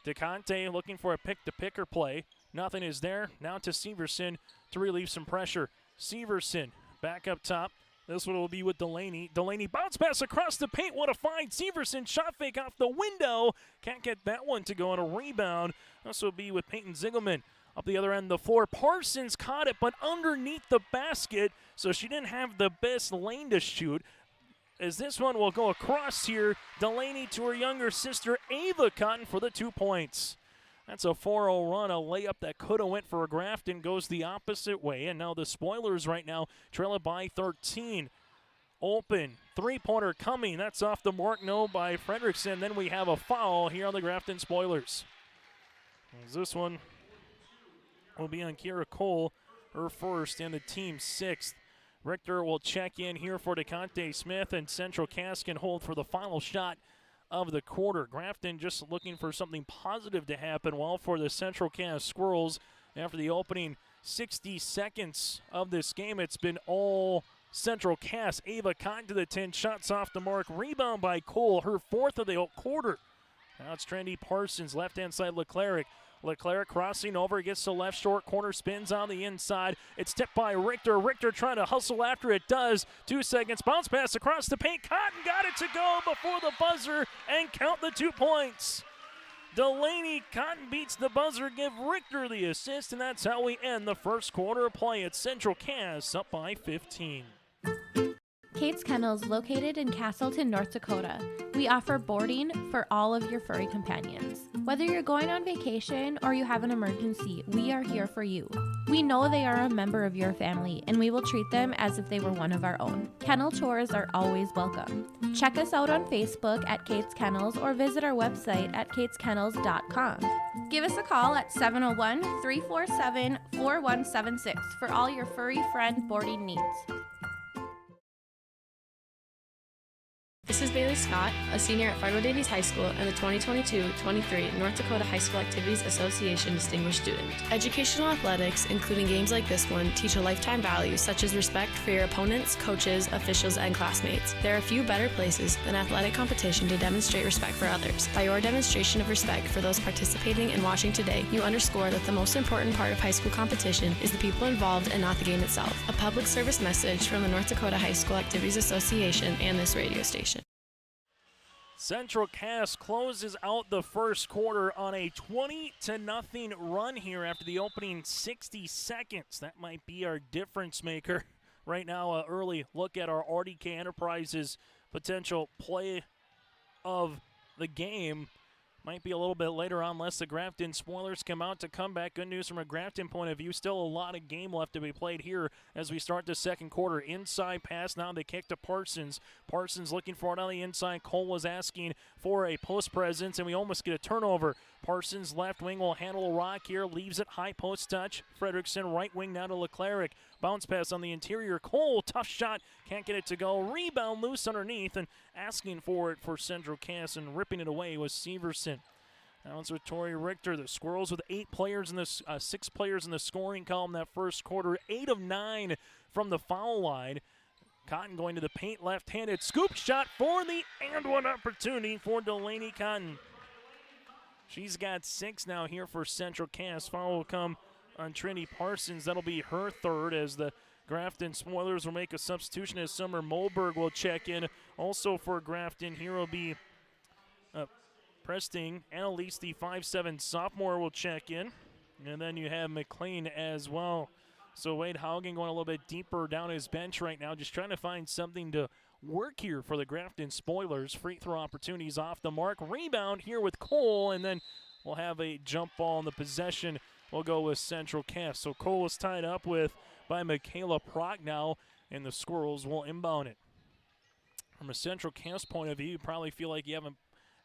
DeConte looking for a pick-to-picker play. Nothing is there. Now to Severson to relieve some pressure. Severson back up top. This one will be with Delaney. Delaney bounce pass across the paint. What a find. Severson shot fake off the window. Can't get that one to go on a rebound. This will be with Peyton Ziegelman. Up the other end of the floor, Parsons caught it, but underneath the basket, so she didn't have the best lane to shoot. As this one will go across here, Delaney to her younger sister, Ava Cotton, for the 2 points. That's a 4-0 run, a layup that could have went for Grafton, goes the opposite way, and now the Spoilers right now trail it by 13. open. Three-pointer coming. That's off the mark. No by Frederickson. Then we have a foul here on the Grafton Spoilers. This one will be on Kira Cole, her first, and the team sixth. Richter will check in here for DeConte Smith, and Central Cass can hold for the final shot of the quarter. Grafton just looking for something positive to happen. Well, for the Central Cass Squirrels, after the opening 60 seconds of this game, it's been all Central Cass. Ava Cotton to the 10, shots off the mark. Rebound by Cole, her fourth of the quarter. Now it's Trendy Parsons, left-hand side Leclerc. Leclerc crossing over, gets to left short corner, spins on the inside. It's tipped by Richter. Richter trying to hustle after it does. 2 seconds, bounce pass across the paint. Cotton got it to go before the buzzer and count the 2 points. Delaney Cotton beats the buzzer, give Richter the assist, and that's how we end the first quarter of play at Central Cass, up by 15. Kate's Kennels, located in Castleton, North Dakota. We offer boarding for all of your furry companions. Whether you're going on vacation or you have an emergency, we are here for you. We know they are a member of your family, and we will treat them as if they were one of our own. Kennel tours are always welcome. Check us out on Facebook at Kate's Kennels or visit our website at kateskennels.com. Give us a call at 701-347-4176 for all your furry friend boarding needs. This is Bailey Scott, a senior at Fargo Davies High School and the 2022-23 North Dakota High School Activities Association Distinguished Student. Educational athletics, including games like this one, teach a lifetime values such as respect for your opponents, coaches, officials, and classmates. There are few better places than athletic competition to demonstrate respect for others. By your demonstration of respect for those participating and watching today, you underscore that the most important part of high school competition is the people involved and not the game itself. A public service message from the North Dakota High School Activities Association and this radio station. Central Cass closes out the first quarter on a 20-0 run here after the opening 60 seconds. That might be our difference maker. Right now, an early look at our RDK Enterprises potential play of the game. Might be a little bit later on unless the Grafton Spoilers come out to come back. Good news from a Grafton point of view. Still a lot of game left to be played here as we start the second quarter. Inside pass now. They kick to Parsons. Parsons looking for it on the inside. Cole was asking for a post presence, and we almost get a turnover. Parsons left wing will handle a rock here. Leaves it high post touch. Frederickson right wing now to Leclerc. Bounce pass on the interior. Cole, tough shot. Can't get it to go. Rebound loose underneath, and asking for it for Central Cass and ripping it away was Severson. Now it's with Tori Richter. The Squirrels with 6 players in the scoring column that first quarter. 8 of 9 from the foul line. Cotton going to the paint, left-handed scoop shot for the and one opportunity for Delaney Cotton. She's got 6 now here for Central Cass. Foul will come on Trinity Parsons. That'll be her third as the Grafton Spoilers will make a substitution as Summer Moberg will check in. Also for Grafton, here will be Presting. Annalise, the 5'7" sophomore, will check in. And then you have McLean as well. So Wade Haugen going a little bit deeper down his bench right now, just trying to find something to work here for the Grafton Spoilers. Free throw opportunities off the mark. Rebound here with Cole, and then we'll have a jump ball in the possession. We'll go with Central Cass. So Cole is tied up with by Michaela Prock now, and the Squirrels will inbound it. From a Central Cass point of view, you probably feel like you haven't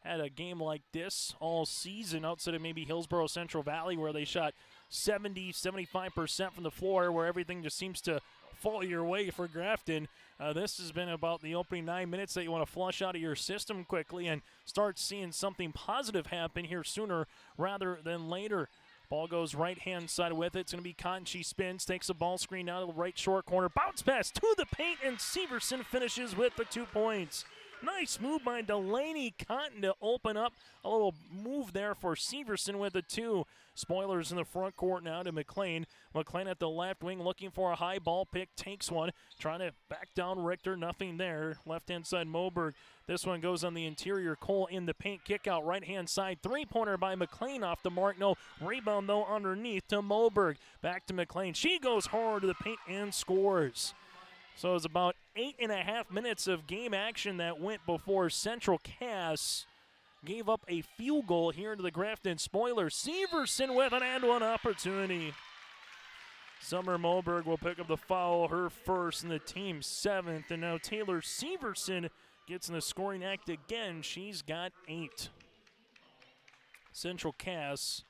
had a game like this all season outside of maybe Hillsborough Central Valley, where they shot 70-75% from the floor, where everything just seems to fall your way for Grafton. This has been about the opening 9 minutes that you want to flush out of your system quickly and start seeing something positive happen here sooner rather than later. Ball goes right-hand side with it. It's going to be Cotton. She spins, takes a ball screen out of the right short corner. Bounce pass to the paint, and Severson finishes with the 2 points. Nice move by Delaney Cotton to open up a little move there for Severson with the 2. Spoilers in the front court now to McLean. McLean at the left wing looking for a high ball pick. Takes one. Trying to back down Richter. Nothing there. Left-hand side Moberg. This one goes on the interior. Cole in the paint. Kick out right-hand side. Three-pointer by McLean off the mark. No rebound, though, underneath to Moberg. Back to McLean. She goes hard to the paint and scores. So it's about 8.5 minutes of game action that went before Central Cass gave up a field goal here to the Grafton Spoilers. Severson with an and one opportunity. Summer Moberg will pick up the foul, her first, and the team's 7th. And now Taylor Severson gets in the scoring act again. She's got 8. Central Cass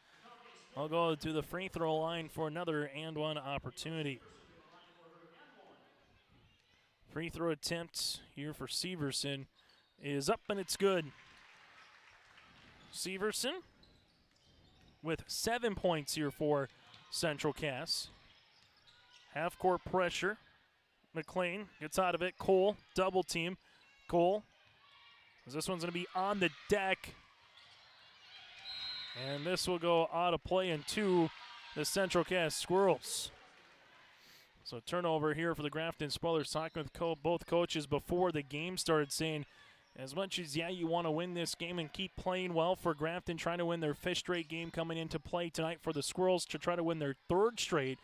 will go to the free throw line for another and one opportunity. Free throw attempt here for Severson is up, and it's good. Severson with 7 points here for Central Cass. Half-court pressure. McLean gets out of it. Cole, double team. Cole, this one's going to be on the deck. And this will go out of play into the Central Cass Squirrels. So turnover here for the Grafton Spoilers. Talking with both coaches before the game started, saying as much as, you want to win this game and keep playing well for Grafton, trying to win their 5th straight game coming into play tonight for the Squirrels to try to win their 3rd straight.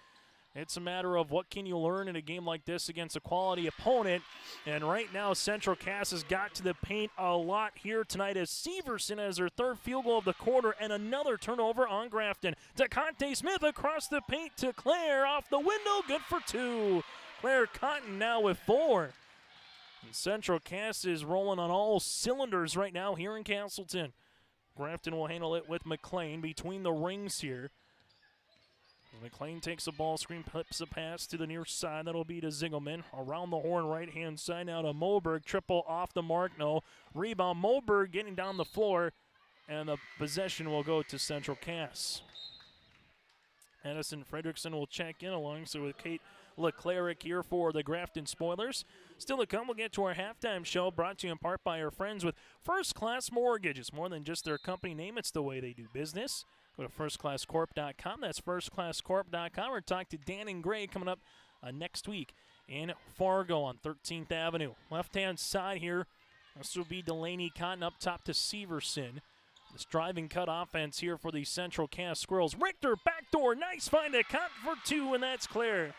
It's a matter of what can you learn in a game like this against a quality opponent. And right now, Central Cass has got to the paint a lot here tonight as Severson has her 3rd field goal of the quarter and another turnover on Grafton. DeConte Smith across the paint to Claire off the window, good for 2. Claire Cotton now with 4. And Central Cass is rolling on all cylinders right now here in Castleton. Grafton will handle it with McLean between the rings here. McLean takes a ball screen, flips a pass to the near side. That'll be to Zingelman. Around the horn, right-hand side now to Moberg. Triple off the mark, no. Rebound, Moberg getting down the floor, and the possession will go to Central Cass. Edison Fredrickson will check in alongside with Kate Leclerc here for the Grafton Spoilers. Still to come, we'll get to our halftime show, brought to you in part by our friends with First Class Mortgage. It's more than just their company name, it's the way they do business. Go to firstclasscorp.com. That's firstclasscorp.com. We're talking to Dan and Gray coming up next week in Fargo on 13th Avenue. Left-hand side here, this will be Delaney Cotton up top to Severson. This driving cut offense here for the Central Cass Squirrels. Richter, backdoor, nice find to Cotton for 2, and that's Claire.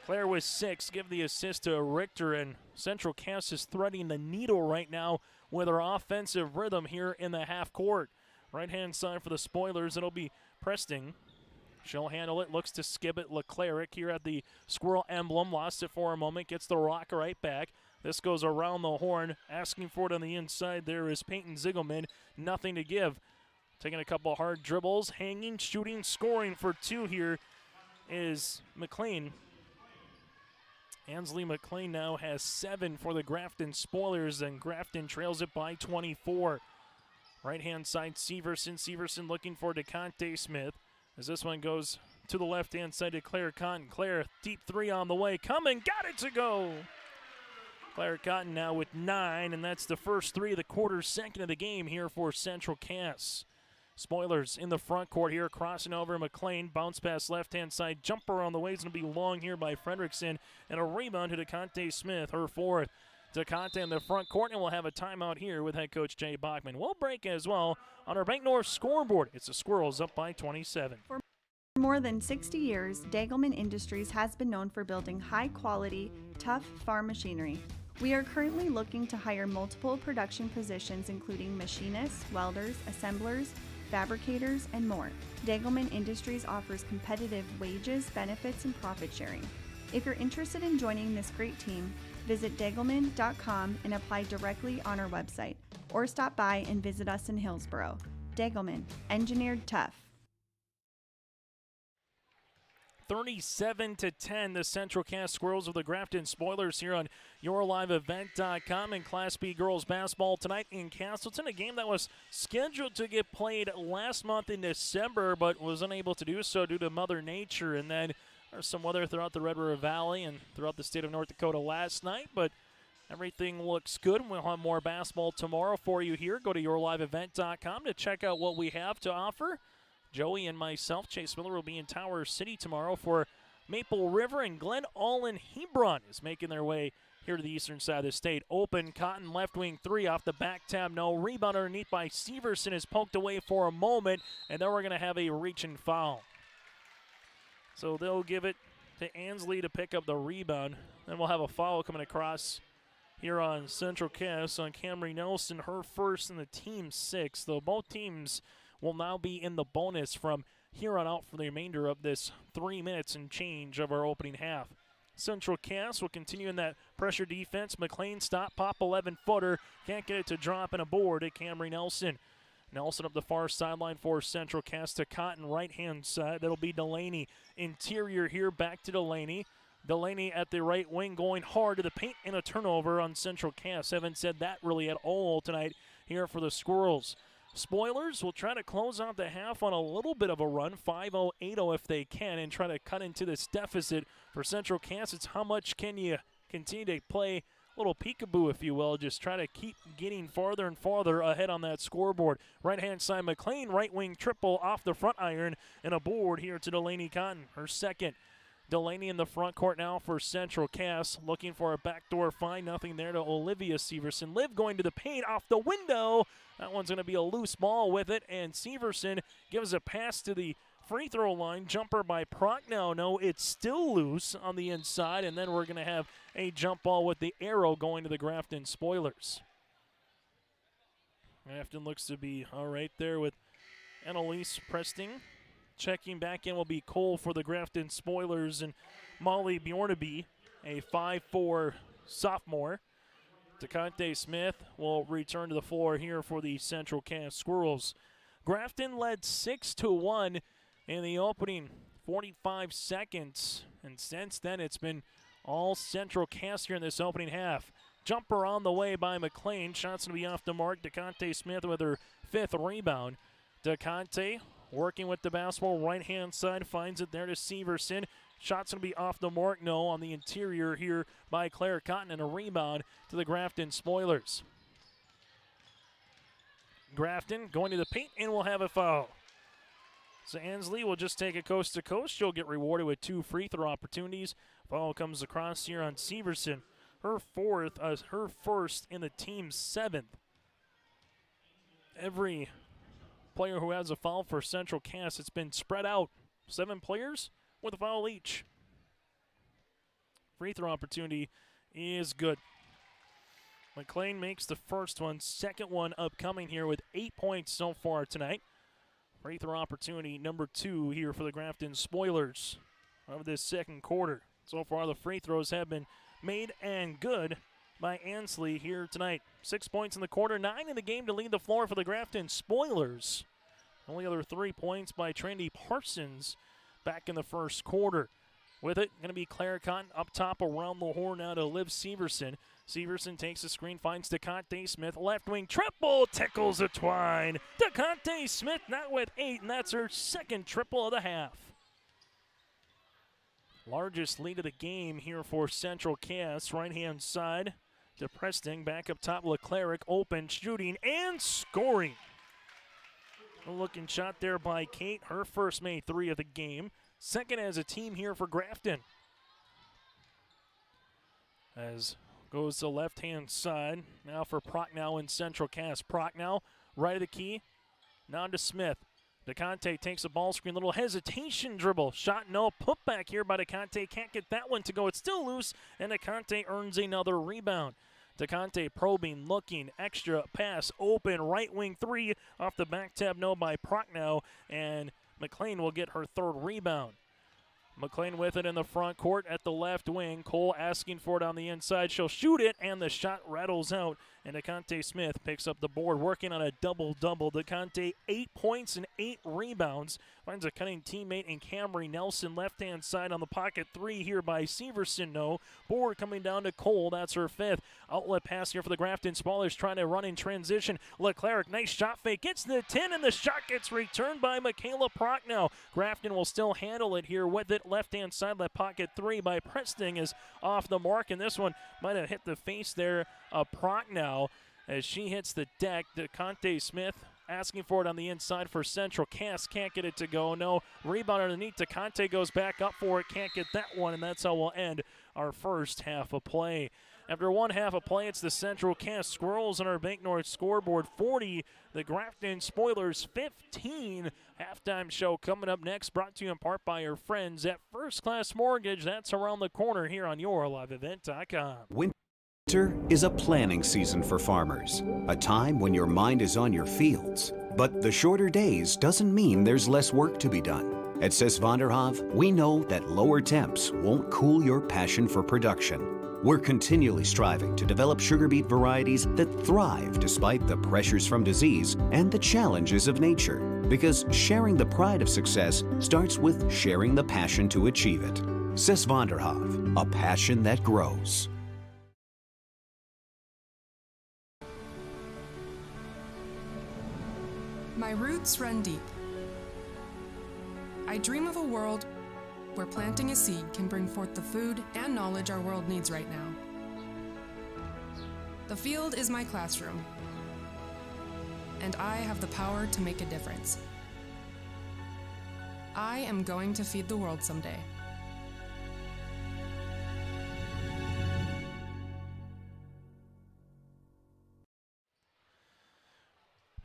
Claire with 6, give the assist to Richter, and Central Cass is threading the needle right now with her offensive rhythm here in the half court. Right-hand side for the Spoilers, it'll be Preston. She'll handle it, looks to skip it. Leclerc here at the Squirrel emblem, lost it for a moment, gets the rock right back. This goes around the horn, asking for it on the inside. There is Peyton Zingelman, nothing to give. Taking a couple hard dribbles, hanging, shooting, scoring for 2 here is McLean. Ansley McLean now has 7 for the Grafton Spoilers, and Grafton trails it by 24. Right-hand side, Severson. Severson looking for DeConte Smith. As this one goes to the left-hand side to Claire Cotton. Claire, deep 3 on the way. Coming, got it to go. Claire Cotton now with 9, and that's the first 3 of the quarter, 2nd of the game here for Central Cass. Spoilers in the front court here, crossing over McLean. Bounce pass left-hand side. Jumper on the way. It's going to be long here by Fredrickson. And a rebound to DeConte Smith, her 4th. DeConte in the front court, and we'll have a timeout here with head coach Jay Bachman. We'll break as well on our Bank North scoreboard. It's the Squirrels up by 27. For more than 60 years, Degelman Industries has been known for building high-quality, tough farm machinery. We are currently looking to hire multiple production positions including machinists, welders, assemblers, fabricators, and more. Degelman Industries offers competitive wages, benefits, and profit sharing. If you're interested in joining this great team, visit degelman.com and apply directly on our website, or stop by and visit us in Hillsboro. Degelman, engineered tough. 37-10, the Central Cass Squirrels of the Grafton Spoilers here on YourLiveEvent.com. And Class B girls basketball tonight in Castleton, a game that was scheduled to get played last month in December, but was unable to do so due to Mother Nature. And then there's some weather throughout the Red River Valley and throughout the state of North Dakota last night, but everything looks good. We'll have more basketball tomorrow for you here. Go to YourLiveEvent.com to check out what we have to offer. Joey and myself, Chase Miller, will be in Tower City tomorrow for Maple River, and Glen Allen Hebron is making their way here to the eastern side of the state. Open, Cotton, left wing 3 off the back tab. No rebound underneath by Severson is poked away for a moment, and then we're going to have a reaching foul. So they'll give it to Ansley to pick up the rebound. Then we'll have a foul coming across here on Central Cass on Camry Nelson, her 1st and the team's 6th. Though both teams will now be in the bonus from here on out for the remainder of this 3 minutes and change of our opening half. Central Cass will continue in that pressure defense. McLean stop, pop 11-footer. Can't get it to drop and a board at Camry Nelson. Nelson up the far sideline for Central Cass to Cotton, right-hand side. That'll be Delaney. Interior here, back to Delaney. Delaney at the right wing going hard to the paint and a turnover on Central Cass. Haven't said that really at all tonight here for the Squirrels. Spoilers will try to close out the half on a little bit of a run, 5-0, 8-0 if they can, and try to cut into this deficit for Central Cass. It's how much can you continue to play a little peekaboo, if you will, just try to keep getting farther and farther ahead on that scoreboard. Right-hand side, McLean, right wing triple off the front iron, and a board here to Delaney Cotton, her second. Delaney in the front court now for Central Cass, looking for a backdoor find. Nothing there to Olivia Severson. Liv going to the paint off the window. That one's going to be a loose ball with it, and Severson gives a pass to the free throw line. Jumper by Prochnow. No, it's still loose on the inside, and then we're going to have a jump ball with the arrow going to the Grafton Spoilers. Grafton looks to be all right there with Annalise Presting. Checking back in will be Cole for the Grafton Spoilers and Molly Bjornaby, a 5'4" sophomore. DeConte Smith will return to the floor here for the Central Cass Squirrels. Grafton led 6-1 in the opening 45 seconds, and since then it's been all Central Cass here in this opening half. Jumper on the way by McLean. Shots going to be off the mark. DeConte Smith with her 5th rebound. DeConte working with the basketball, right-hand side, finds it there to Severson. Shot's going to be off the mark, no, on the interior here by Claire Cotton, and a rebound to the Grafton Spoilers. Grafton going to the paint and will have a foul. So Ansley will just take it coast to coast. She'll get rewarded with 2 free throw opportunities. Foul comes across here on Severson. Her first in the team's 7th. Every player who has a foul for Central Cass, it's been spread out. 7 players with a foul each. Free throw opportunity is good. McLean makes the first one, second one upcoming here with 8 points so far tonight. Free throw opportunity number 2 here for the Grafton Spoilers of this second quarter. So far the free throws have been made and good by Ansley here tonight. 6 points in the quarter, 9 in the game to lead the floor for the Grafton Spoilers. Only other 3 points by Trendy Parsons back in the first quarter. With it, going to be Claire Cotton up top around the horn now to Liv Severson. Severson takes the screen, finds DeConte Smith. Left wing triple, tickles the twine. DeConte Smith not with 8, and that's her second triple of the half. Largest lead of the game here for Central Cass. Right-hand side to Preston. Back up top, Leclerc open, shooting, and scoring. A looking shot there by Kate. Her first made 3 of the game. Second as a team here for Grafton. As goes to left-hand side. Now for Prochnow in Central Cass. Prochnow, right of the key. Now to Smith. DeConte takes a ball screen. Little hesitation dribble. Shot no. Put back here by DeConte. Can't get that one to go. It's still loose. And DeConte earns another rebound. DeConte probing, looking, extra pass, open, right wing 3 off the back tab, no by Prochnow, and McLean will get her 3rd rebound. McLean with it in the front court at the left wing. Cole asking for it on the inside. She'll shoot it, and the shot rattles out. And DeConte Smith picks up the board, working on a double-double. DeConte, 8 points and 8 rebounds. Finds a cutting teammate in Camry Nelson. Left-hand side on the pocket 3 here by Severson. No. Board coming down to Cole. That's her 5th. Outlet pass here for the Grafton Spoilers, trying to run in transition. Leclerc, nice shot fake. Gets the 10, and the shot gets returned by Michaela Prochnow. Grafton will still handle it here with it. Left-hand side, that pocket 3 by Preston is off the mark, and this one might have hit the face there of Prochnow as she hits the deck. DeConte Smith asking for it on the inside for Central Cass. Can't get it to go. No. Rebound underneath. DeConte goes back up for it. Can't get that one, and that's how we'll end our first half of play. After one half of play, it's the Central Cass Squirrels on our Bank North scoreboard 40. The Grafton Spoilers 15. Halftime show coming up next, brought to you in part by our friends at First Class Mortgage. That's around the corner here on YourLiveEvent.com. Winter Winter is a planning season for farmers, a time when your mind is on your fields. But the shorter days doesn't mean there's less work to be done. At Sis van der Haaf, we know that lower temps won't cool your passion for production. We're continually striving to develop sugar beet varieties that thrive despite the pressures from disease and the challenges of nature. Because sharing the pride of success starts with sharing the passion to achieve it. Sis van der Haaf, a passion that grows. My roots run deep. I dream of a world where planting a seed can bring forth the food and knowledge our world needs right now. The field is my classroom, and I have the power to make a difference. I am going to feed the world someday.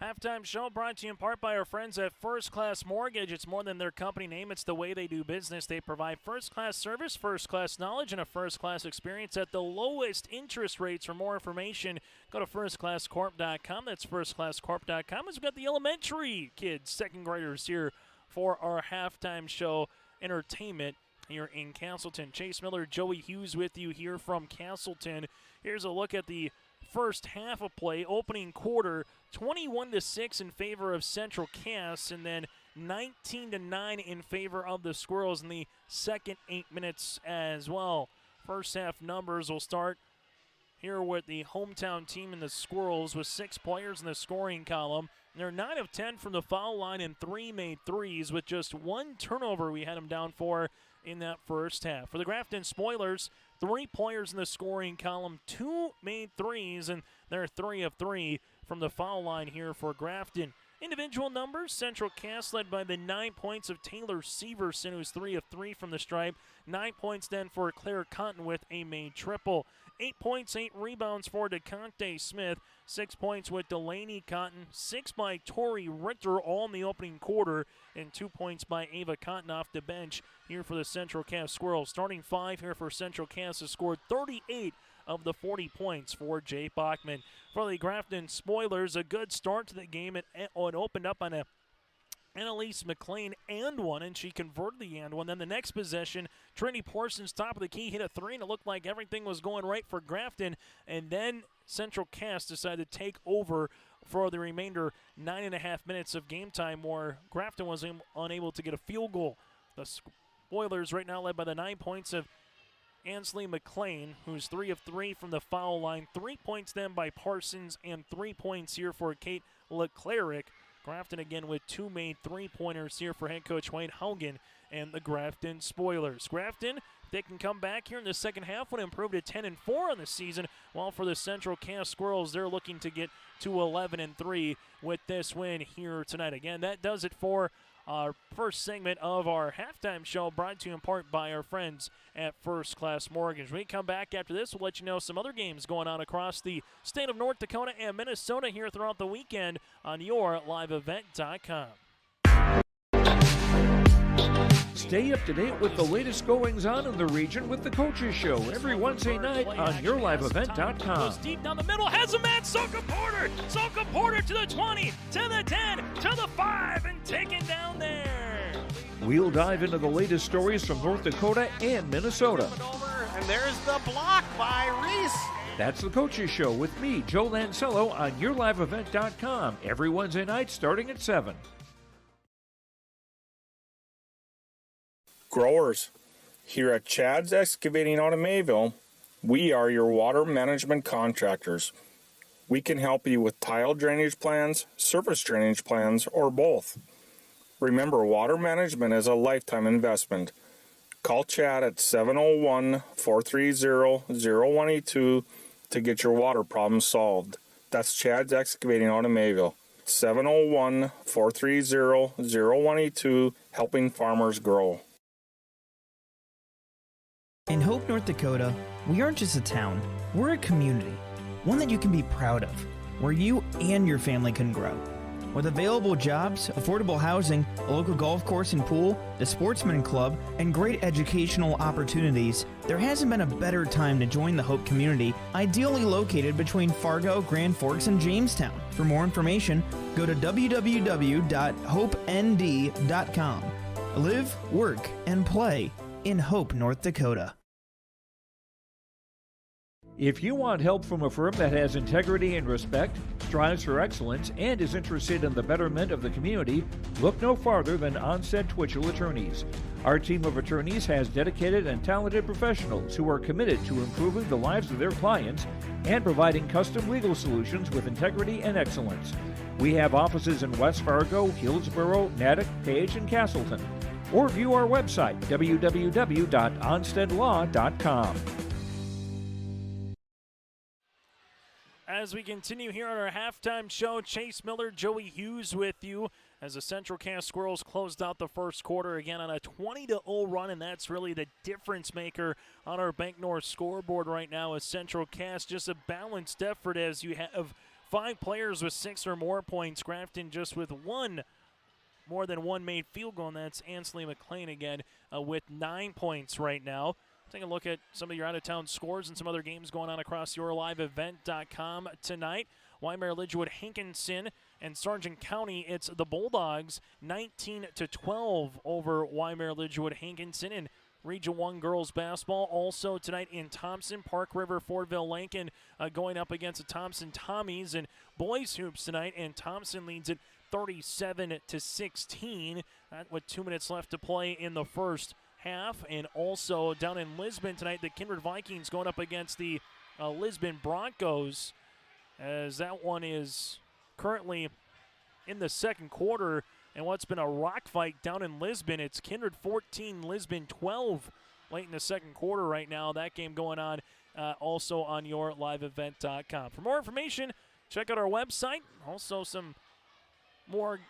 Halftime show brought to you in part by our friends at First Class Mortgage. It's more than their company name, it's the way they do business. They provide first-class service, first-class knowledge, and a first-class experience at the lowest interest rates. For more information, go to firstclasscorp.com. That's firstclasscorp.com. We've got the elementary kids, second graders here for our halftime show entertainment here in Castleton. Chase Miller, Joey Hughes with you here from Castleton. Here's a look at the first half of play. Opening quarter, 21-6 in favor of Central Cass, and then 19-9 in favor of the Squirrels in the second 8 minutes as well. First half numbers will start here with the hometown team and the Squirrels with 6 players in the scoring column. They're 9 of 10 from the foul line and 3 made threes, with just 1 turnover we had them down for in that first half. For the Grafton Spoilers, 3 players in the scoring column, 2 made threes, and they're 3 of 3 from the foul line here for Grafton. Individual numbers, Central Cass led by the 9 points of Taylor Severson, who's 3 of 3 from the stripe. 9 points then for Claire Cotton with a made triple. 8 points, 8 rebounds for DeConte Smith. 6 points with Delaney Cotton. 6 by Tori Ritter, all in the opening quarter. And 2 points by Ava Cotton off the bench here for the Central Cass Squirrels. Starting 5 here for Central Cass has scored 38 of the 40 points for Jay Bachman. For the Grafton Spoilers, a good start to the game. It opened up on a Annalise McLean and one, and she converted the and one. Then the next possession, Trinity Parsons, top of the key, hit a 3, and it looked like everything was going right for Grafton. And then Central Cass decided to take over for the remainder 9.5 minutes of game time, where Grafton was unable to get a field goal. The Spoilers right now led by the 9 points of Ansley McLean, who's 3 of 3 from the foul line. 3 points then by Parsons, and 3 points here for Kate Leclerc. Grafton again with 2 made 3-pointers here for head coach Wayne Haugen and the Grafton Spoilers. Grafton, if they can come back here in the second half, would improve to 10-4 on the season, while for the Central Cass Squirrels, they're looking to get to 11-3 with this win here tonight. Again, that does it for our first segment of our halftime show, brought to you in part by our friends at First Class Mortgage. When we come back after this, we'll let you know some other games going on across the state of North Dakota and Minnesota here throughout the weekend on YourLiveEvent.com. Stay up to date with the latest goings-on in the region with the Coaches Show every Wednesday night on YourLiveEvent.com. Goes deep down the middle, has a man, Soka Porter! Soka Porter to the 20, to the 10, to the 5, and taken down there. We'll dive into the latest stories from North Dakota and Minnesota. And there's the block by Reese. That's the Coaches Show with me, Joe Lancello, on YourLiveEvent.com every Wednesday night starting at 7. Growers, here at Chad's Excavating out of Mayville, we are your water management contractors. We can help you with tile drainage plans, surface drainage plans, or both. Remember, water management is a lifetime investment. Call Chad at 701-430-0182 to get your water problem solved. That's Chad's Excavating out of Mayville. 701-430-0182, helping farmers grow. In Hope, North Dakota, we aren't just a town, we're a community, one that you can be proud of, where you and your family can grow. With available jobs, affordable housing, a local golf course and pool, the Sportsman Club, and great educational opportunities, there hasn't been a better time to join the Hope community, ideally located between Fargo, Grand Forks, and Jamestown. For more information, go to www.hopend.com. Live, work, and play in Hope, North Dakota. If you want help from a firm that has integrity and respect, strives for excellence, and is interested in the betterment of the community, look no farther than Onset Twitchell Attorneys. Our team of attorneys has dedicated and talented professionals who are committed to improving the lives of their clients and providing custom legal solutions with integrity and excellence. We have offices in West Fargo, Hillsborough, Natick, Page, and Castleton. Or view our website, www.onstedlaw.com. As we continue here on our halftime show, Chase Miller, Joey Hughes with you as the Central Cass Squirrels closed out the first quarter again on a 20-0 run, and that's really the difference maker on our Bank North scoreboard right now as Central Cass just a balanced effort as you have 5 players with 6 or more points. Grafton just with more than one made field goal, and that's Ansley McLean again with 9 points right now. Take a look at some of your out-of-town scores and some other games going on across yourliveevent.com tonight. Waimea Lidgewood, Hankinson, and Sargent County. It's the Bulldogs 19-12 over Waimea Lidgewood, Hankinson in Region 1 girls basketball. Also tonight in Thompson, Park River, Fordville, Lincoln going up against the Thompson Tommies. And boys hoops tonight, and Thompson leads it 37-16 with 2 minutes left to play in the first half. And also down in Lisbon tonight, the Kindred Vikings going up against the Lisbon Broncos, as that one is currently in the second quarter. And what's been a rock fight down in Lisbon, it's Kindred 14, Lisbon 12 late in the second quarter right now. That game going on also on yourliveevent.com. For more information, check out our website. Also some more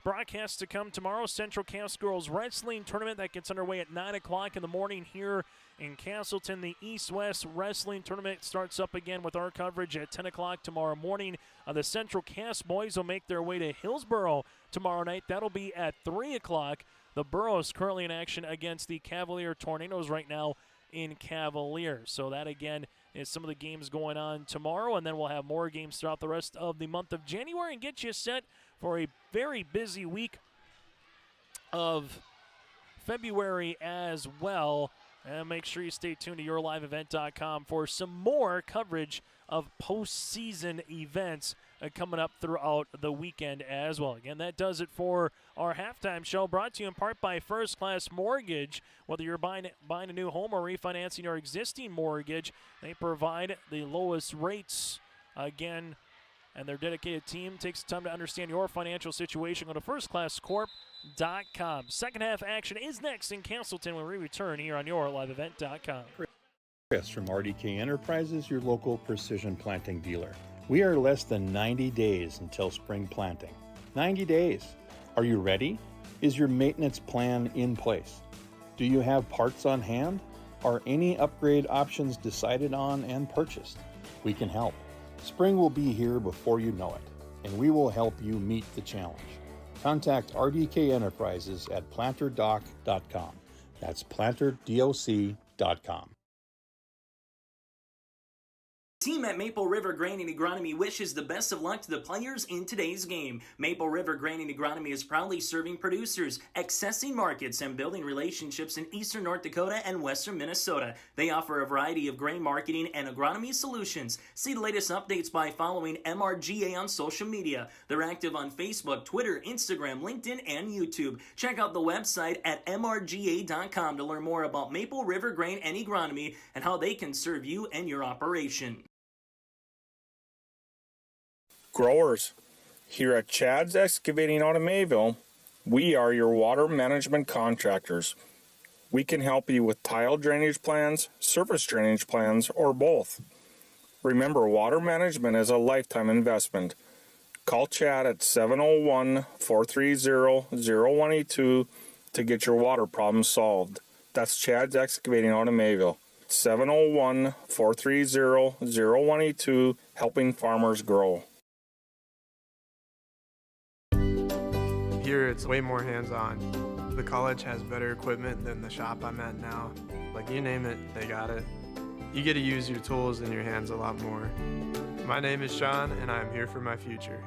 broadcasts to come tomorrow. Central Cass Girls Wrestling Tournament that gets underway at 9 o'clock in the morning here in Castleton. The East-West Wrestling Tournament starts up again with our coverage at 10 o'clock tomorrow morning. The Central Cass boys will make their way to Hillsborough tomorrow night. That'll be at 3 o'clock. The Burros currently in action against the Cavalier Tornadoes right now in Cavalier. So that, again, is some of the games going on tomorrow, and then we'll have more games throughout the rest of the month of January and get you set for a very busy week of February as well. And make sure you stay tuned to yourliveevent.com for some more coverage of postseason events coming up throughout the weekend as well. Again, that does it for our halftime show, brought to you in part by First Class Mortgage. Whether you're buying a new home or refinancing your existing mortgage, they provide the lowest rates. Again, and their dedicated team takes the time to understand your financial situation. Go to firstclasscorp.com. Second half action is next in Castleton when we return here on yourliveevent.com. Chris from RDK Enterprises, your local precision planting dealer. We are less than 90 days until spring planting. 90 days. Are you ready? Is your maintenance plan in place? Do you have parts on hand? Are any upgrade options decided on and purchased? We can help. Spring will be here before you know it, and we will help you meet the challenge. Contact RDK Enterprises at planterdoc.com. That's planterdoc.com. Team at Maple River Grain and Agronomy wishes the best of luck to the players in today's game. Maple River Grain and Agronomy is proudly serving producers, accessing markets, and building relationships in eastern North Dakota and western Minnesota. They offer a variety of grain marketing and agronomy solutions. See the latest updates by following MRGA on social media. They're active on Facebook, Twitter, Instagram, LinkedIn, and YouTube. Check out the website at mrga.com to learn more about Maple River Grain and Agronomy and how they can serve you and your operation. Growers, here at Chad's Excavating out of Mayville, we are your water management contractors. We can help you with tile drainage plans, surface drainage plans, or both. Remember, water management is a lifetime investment. Call Chad at 701-430-0182 to get your water problems solved. That's Chad's Excavating out of Mayville. 701-430-0182, helping farmers grow. here it's way more hands-on. The college has better equipment than the shop I'm at now. Like, you name it, they got it. You get to use your tools and your hands a lot more. My name is Sean, and I'm here for my future.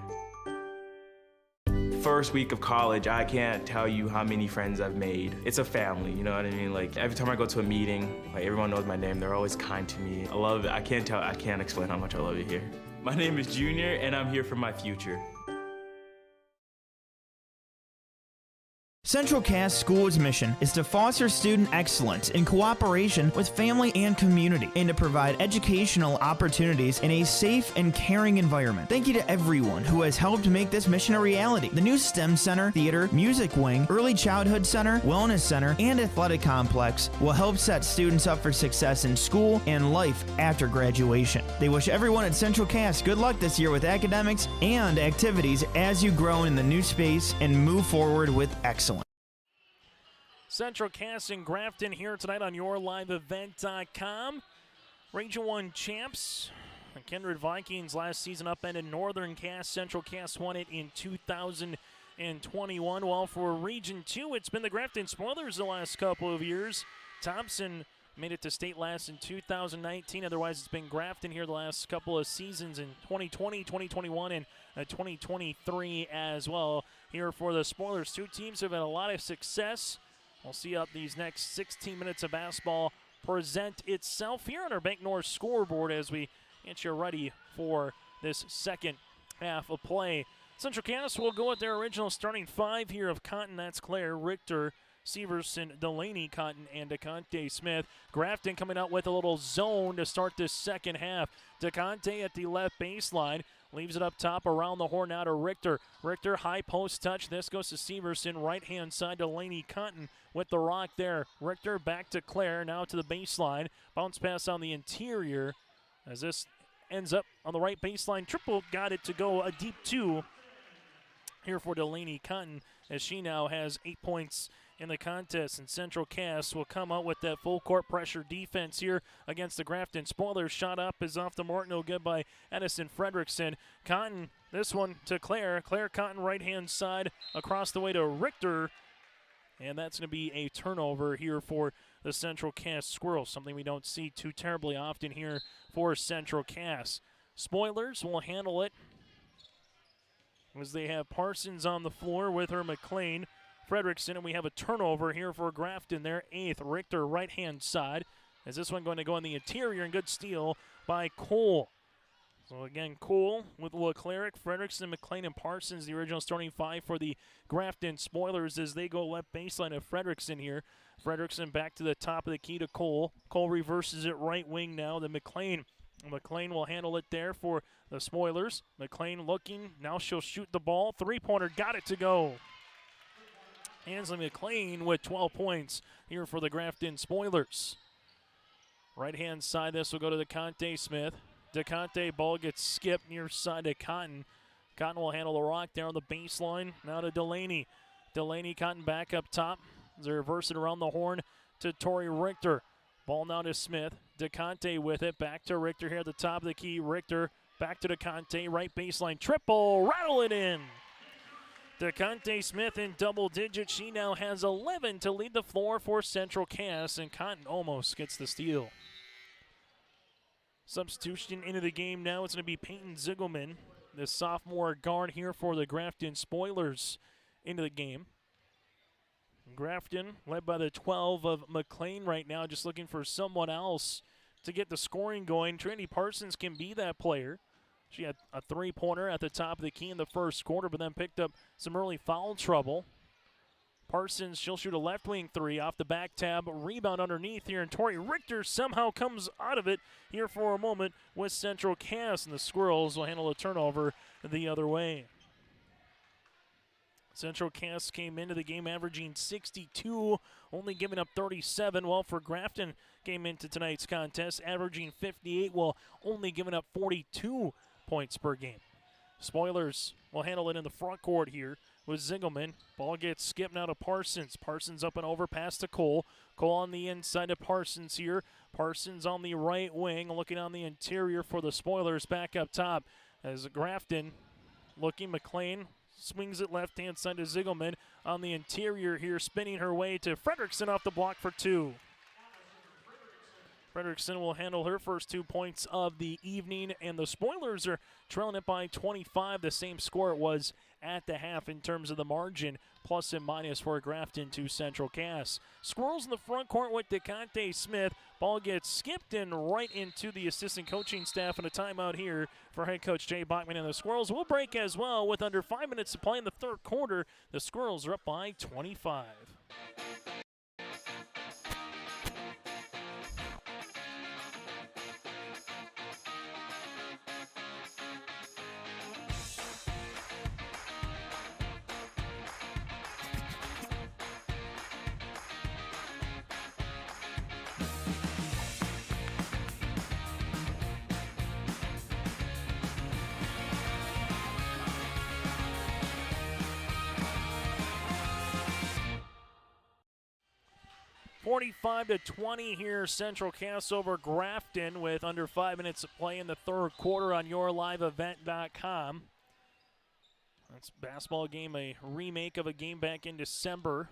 First week of college, I can't tell you how many friends I've made. It's a family, you know what I mean? Like, every time I go to a meeting, like, everyone knows my name. They're always kind to me. I love it. I can't explain how much I love it here. My name is Junior, and I'm here for my future. Central Cass School's mission is to foster student excellence in cooperation with family and community, and to provide educational opportunities in a safe and caring environment. Thank you to everyone who has helped make this mission a reality. The new STEM Center, Theater, Music Wing, Early Childhood Center, Wellness Center, and Athletic Complex will help set students up for success in school and life after graduation. They wish everyone at Central Cass good luck this year with academics and activities as you grow in the new space and move forward with excellence. Central Cass and Grafton here tonight on YourLiveEvent.com. Region 1 champs. The Kindred Vikings last season upended Northern Cass. Central Cass won it in 2021. While for Region 2, it's been the Grafton Spoilers the last couple of years. Thompson made it to state last in 2019. Otherwise, it's been Grafton here the last couple of seasons in 2020, 2021, and 2023 as well. Here for the Spoilers, two teams have had a lot of success. We'll see how these next 16 minutes of basketball present itself here on our Bank North scoreboard as we get you ready for this second half of play. Central Cass will go with their original starting five here of Cotton. That's Claire, Richter, Severson, Delaney, Cotton, and DeConte Smith. Grafton coming out with a little zone to start this second half. DeConte at the left baseline. Leaves it up top around the horn now to Richter. Richter, high post touch. This goes to Severson. Right-hand side to Laney Cotton with the rock there. Richter back to Claire. Now to the baseline. Bounce pass on the interior as this ends up on the right baseline. Triple got it to go a deep two here for Delaney Cotton as she now has 8 points in the contest, and Central Cass will come out with that full court pressure defense here against the Grafton Spoilers. Shot up is off the mark, no good by Edison Fredrickson. Cotton, this one to Claire. Claire Cotton right hand side across the way to Richter, and that's going to be a turnover here for the Central Cass Squirrels, something we don't see too terribly often here for Central Cass. Spoilers will handle it as they have Parsons on the floor with her McLean, Fredrickson, and we have a turnover here for Grafton, their eighth. Richter right-hand side. Is this one going to go in the interior, and good steal by Cole. So again, Cole with LeClerc, Fredrickson, McLean, and Parsons, the original starting five for the Grafton Spoilers as they go left baseline of Fredrickson here. Fredrickson back to the top of the key to Cole. Cole reverses it right wing now to McLean. McLean will handle it there for the Spoilers. McLean looking. Now she'll shoot the ball. Three-pointer. Got it to go. Ansley McLean with 12 points here for the Grafton Spoilers. Right-hand side, this will go to DeConte Smith. DeConte, ball gets skipped near side to Cotton. Cotton will handle the rock there on the baseline. Now to Delaney. Delaney, Cotton back up top. They reverse it around the horn to Tori Richter. Ball now to Smith. DeConte with it. Back to Richter here at the top of the key. Richter back to DeConte. Right baseline. Triple. Rattle it in. DeConte Smith in double digits. She now has 11 to lead the floor for Central Cass, and Cotton almost gets the steal. Substitution into the game now. It's going to be Peyton Ziegelman, the sophomore guard here for the Grafton Spoilers, into the game. Grafton led by the 12 of McLean right now, just looking for someone else to get the scoring going. Trinity Parsons can be that player. She had a three-pointer at the top of the key in the first quarter, but then picked up some early foul trouble. Parsons, she'll shoot a left wing three off the back tab. Rebound underneath here, and Tori Richter somehow comes out of it here for a moment with Central Cass, and the Squirrels will handle a turnover the other way. Central Cass came into the game averaging 62, only giving up 37, while for Grafton came into tonight's contest averaging 58, while only giving up 42 points per game. Spoilers will handle it in the front court here with Ziegelman. Ball gets skipped now to Parsons. Parsons up and over, pass to Cole. Cole on the inside of Parsons here. Parsons on the right wing, looking on the interior for the Spoilers back up top. As Grafton looking, McLean swings it left-hand side to Ziegelman on the interior here, spinning her way to Fredrickson off the block for 2. Fredrickson will handle her first 2 points of the evening, and the Spoilers are trailing it by 25, the same score it was at the half in terms of the margin, plus and minus for Grafton to Central Cass. Squirrels in the front court with DeConte Smith. Ball gets skipped and right into the assistant coaching staff, and a timeout here for head coach Jay Bachman, and the Squirrels will break as well with under 5 minutes to play in the third quarter. The Squirrels are up by 25. 45-20 here, Central Cass over Grafton with under 5 minutes to play in the third quarter on yourliveevent.com. That's a basketball game, a remake of a game back in December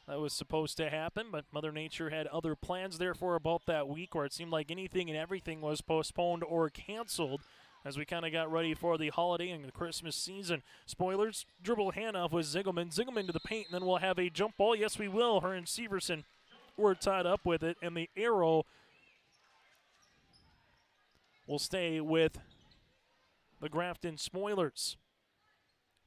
that was supposed to happen, but Mother Nature had other plans there for about that week where it seemed like anything and everything was postponed or canceled as we kind of got ready for the holiday and the Christmas season. Spoilers, dribble handoff with Ziegelman. Ziegelman to the paint, and then we'll have a jump ball. Yes, we will. Her and Severson were tied up with it, and the arrow will stay with the Grafton Spoilers.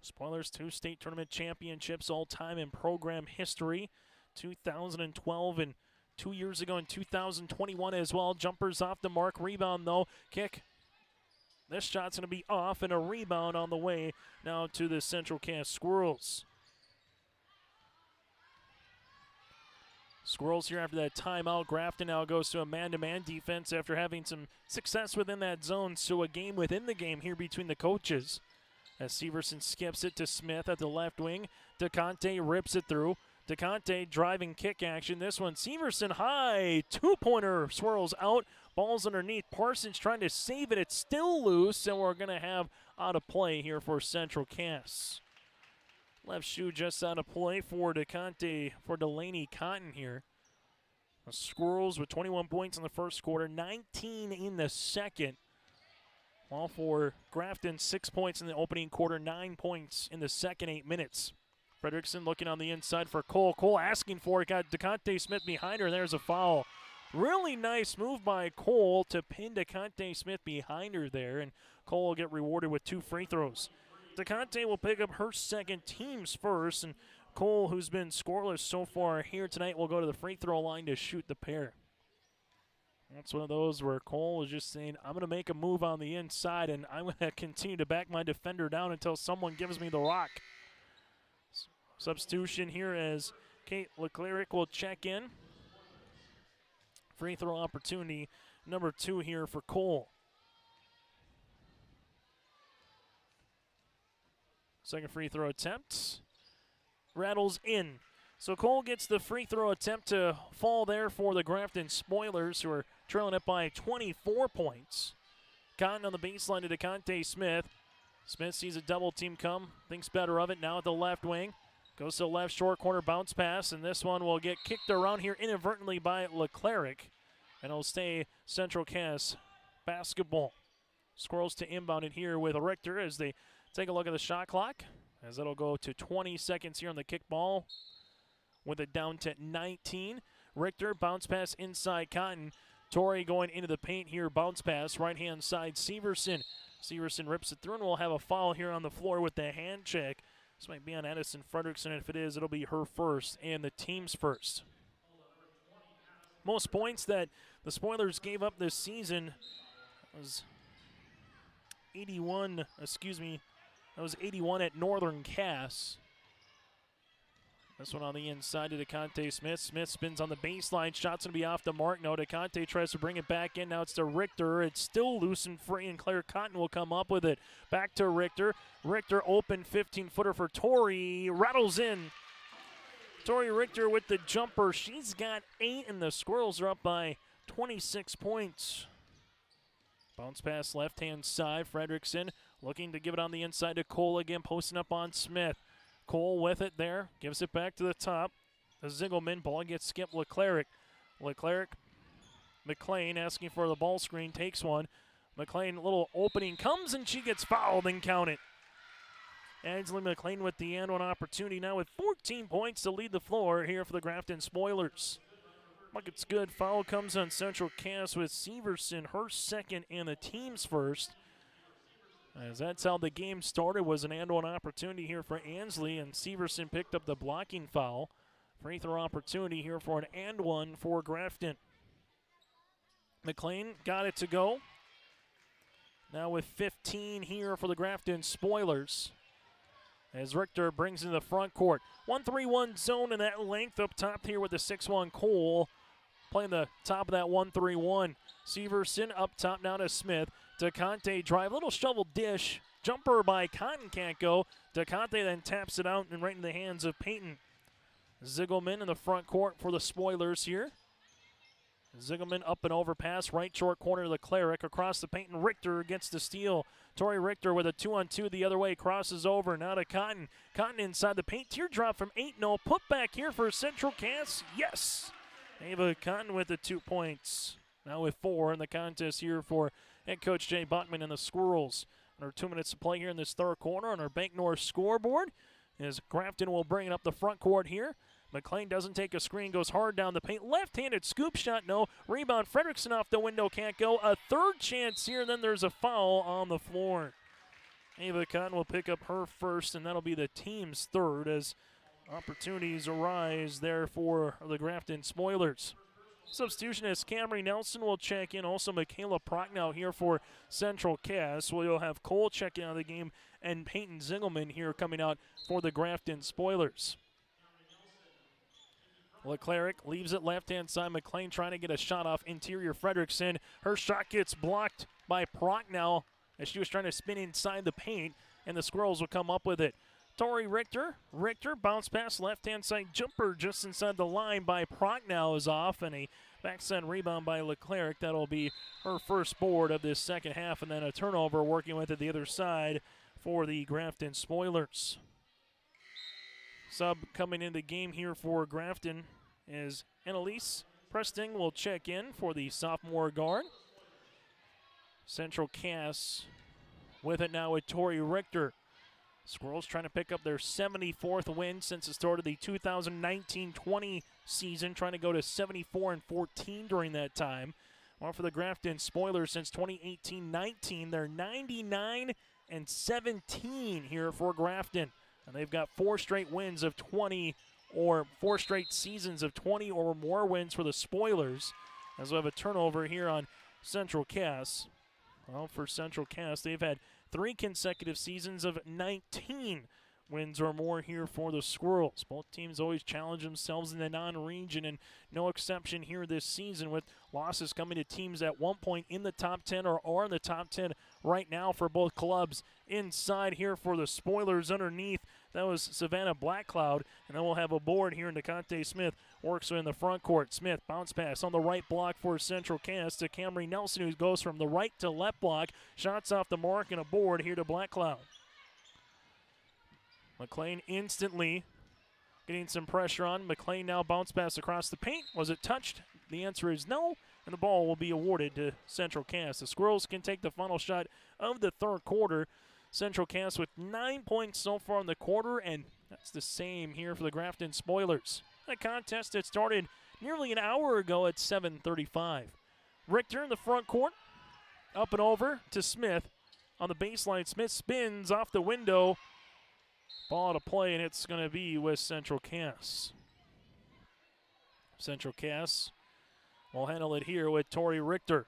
Spoilers, 2 state tournament championships all time in program history. 2012 and 2 years ago in 2021 as well. Jumpers off the mark. Rebound, though. Kick. This shot's going to be off, and a rebound on the way now to the Central Cass Squirrels. Squirrels here after that timeout. Grafton now goes to a man-to-man defense after having some success within that zone. So a game within the game here between the coaches. As Severson skips it to Smith at the left wing. DeConte rips it through. DeConte driving kick action. This one, Severson high. 2-pointer swirls out. Ball's underneath. Parsons trying to save it. It's still loose, and we're going to have out of play here for Central Cass. Left shoe just out of play for DeConte, for Delaney Cotton here. The Squirrels with 21 points in the first quarter, 19 in the second. While for Grafton, 6 points in the opening quarter, 9 points in the second 8 minutes. Fredrickson looking on the inside for Cole. Cole asking for it, got DeConte Smith behind her, and there's a foul. Really nice move by Cole to pin DeConte Smith behind her there, and Cole will get rewarded with 2 free throws. DeConte will pick up her second, team's first, and Cole, who's been scoreless so far here tonight, will go to the free throw line to shoot the pair. That's one of those where Cole is just saying, I'm going to make a move on the inside, and I'm going to continue to back my defender down until someone gives me the rock. Substitution here as Kate Leclerc will check in. Free throw opportunity number 2 here for Cole. Second free throw attempt. Rattles in. So Cole gets the free throw attempt to fall there for the Grafton Spoilers, who are trailing it by 24 points. Cotton on the baseline to DeConte Smith. Smith sees a double team come, thinks better of it now at the left wing. Goes to the left short corner, bounce pass, and this one will get kicked around here inadvertently by Leclerc. And it'll stay Central Cass basketball. Squirrels to inbound it here with Richter as they take a look at the shot clock, as it'll go to 20 seconds here on the kickball with it down to 19. Richter, bounce pass inside Cotton. Torrey going into the paint here, bounce pass, right-hand side, Severson. Severson rips it through, and we'll have a foul here on the floor with the hand check. This might be on Addison Fredrickson, and if it is, it'll be her first and the team's first. Most points that the Spoilers gave up this season was 81, that was 81 at Northern Cass. This one on the inside to DeConte Smith. Smith spins on the baseline. Shot's going to be off the mark. No, DeConte tries to bring it back in. Now it's to Richter. It's still loose and free, and Claire Cotton will come up with it. Back to Richter. Richter open 15-footer for Torrey. Rattles in. Torrey Richter with the jumper. She's got 8, and the Squirrels are up by 26 points. Bounce pass left-hand side. Fredrickson looking to give it on the inside to Cole again, posting up on Smith. Cole with it there, gives it back to the top. The Zigelman ball gets skipped. McLean asking for the ball screen, takes one. McLean, little opening, comes and she gets fouled and counted. Ansley McLean with the and one opportunity now with 14 points to lead the floor here for the Grafton Spoilers. Bucket's good. Foul comes on Central Cass with Severson, her second and the team's first. As that's how the game started, was an and one opportunity here for Ansley, and Severson picked up the blocking foul. Free throw opportunity here for an and one for Grafton. McLean got it to go. Now with 15 here for the Grafton Spoilers. As Richter brings in the front court. 1-3-1 zone and that length up top here with the 6-1 Cole. Playing the top of that 1-3-1. Severson up top now to Smith. DeConte drive, little shovel dish. Jumper by Cotton can't go. DeConte then taps it out and right in the hands of Peyton. Zigelman in the front court for the Spoilers here. Zigelman up and over pass, right short corner to the Cleric. Across the Peyton, Richter gets the steal. Tori Richter with a 2-on-2 the other way, crosses over. Now to Cotton. Cotton inside the paint. Teardrop from 8-0. Put back here for Central Cass. Yes! Ava Cotton with the 2 points. Now with 4 in the contest here for head coach Jay Bachman and the Squirrels. Under 2 minutes to play here in this third quarter on our Bank North scoreboard. As Grafton will bring it up the front court here. McLean doesn't take a screen, goes hard down the paint. Left-handed scoop shot, no. Rebound, Fredrickson off the window, can't go. A third chance here, then there's a foul on the floor. Ava Cotton will pick up her first, and that'll be the team's third as opportunities arise there for the Grafton Spoilers. Substitutionist Camry Nelson will check in. Also, Michaela Prochnow here for Central Cass. We'll have Cole check out of the game and Peyton Zigelman here coming out for the Grafton Spoilers. Leclerc leaves it left-hand side. McLean trying to get a shot off interior Fredrickson. Her shot gets blocked by Prochnow as she was trying to spin inside the paint, and the Squirrels will come up with it. Tori Richter bounce pass left-hand side jumper just inside the line by Prochnow is off, and a backside rebound by Leclerc. That'll be her first board of this second half, and then a turnover working with it the other side for the Grafton Spoilers. Sub coming into the game here for Grafton is Annalise Presting will check in for the sophomore guard. Central Cass with it now with Tori Richter. Squirrels trying to pick up their 74th win since the start of the 2019-20 season, trying to go to 74-14 during that time. Well, for the Grafton Spoilers since 2018-19, they're 99-17 here for Grafton. And they've got 4 straight wins of 20 or 4 straight seasons of 20 or more wins for the Spoilers. As we have a turnover here on Central Cass. Well, for Central Cass, they've had 3 consecutive seasons of 19 wins or more here for the Squirrels. Both teams always challenge themselves in the non-region, and no exception here this season with losses coming to teams at one point in the top 10 or are in the top 10 right now for both clubs. Inside here for the Spoilers underneath, that was Savannah Blackcloud, and then we'll have a board here in DeConte Smith. Works in the front court. Smith, bounce pass on the right block for Central Cass to Camry Nelson, who goes from the right to left block. Shots off the mark and a board here to Blackcloud. McLean instantly getting some pressure on. McLean now bounce pass across the paint. Was it touched? The answer is no, and the ball will be awarded to Central Cass. The Squirrels can take the final shot of the third quarter. Central Cass with 9 points so far in the quarter, and that's the same here for the Grafton Spoilers. The contest that started nearly an hour ago at 7:35. Richter in the front court, up and over to Smith on the baseline. Smith spins off the window. Ball to play, and it's going to be with Central Cass. Central Cass will handle it here with Tori Richter.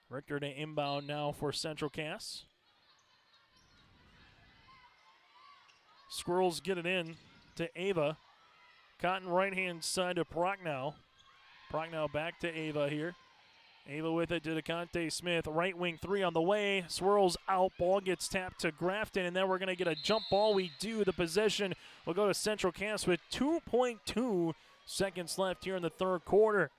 Richter to inbound now for Central Cass. Squirrels get it in to Ava. Cotton right-hand side to Prochnow. Prochnow back to Ava here. Ava with it to DeConte Smith. Right wing 3 on the way. Swirls out. Ball gets tapped to Grafton, and then we're going to get a jump ball. We do. The possession will go to Central Cass with 2.2 seconds left here in the third quarter.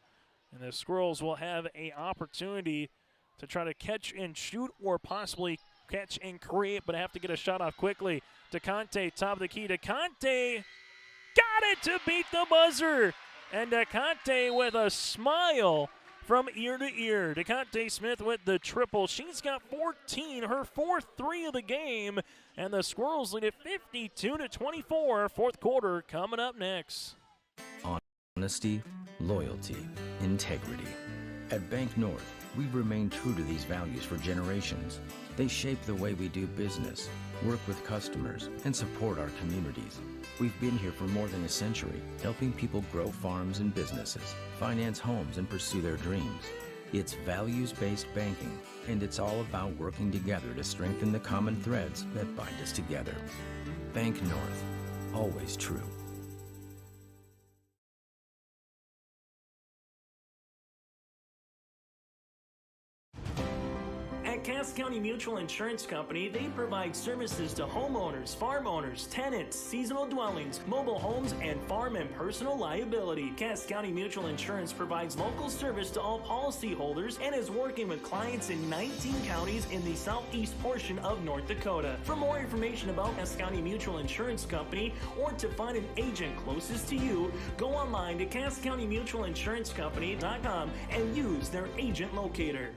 And the Squirrels will have an opportunity to try to catch and shoot or possibly catch and create, but have to get a shot off quickly. DeConte, top of the key. DeConte got it to beat the buzzer. And DeConte with a smile from ear to ear. DeConte Smith with the triple. She's got 14, her fourth three of the game. And the Squirrels lead it 52-24. Fourth quarter coming up next. Honesty, loyalty, integrity. At Bank North, we've remained true to these values for generations. They shape the way we do business, work with customers, and support our communities. We've been here for more than a century, helping people grow farms and businesses, finance homes, and pursue their dreams. It's values-based banking, and it's all about working together to strengthen the common threads that bind us together. Bank North, always true. Cass County Mutual Insurance Company, they provide services to homeowners, farm owners, tenants, seasonal dwellings, mobile homes, and farm and personal liability. Cass County Mutual Insurance provides local service to all policyholders and is working with clients in 19 counties in the southeast portion of North Dakota. For more information about Cass County Mutual Insurance Company or to find an agent closest to you, go online to CassCountyMutualInsuranceCompany.com and use their agent locator.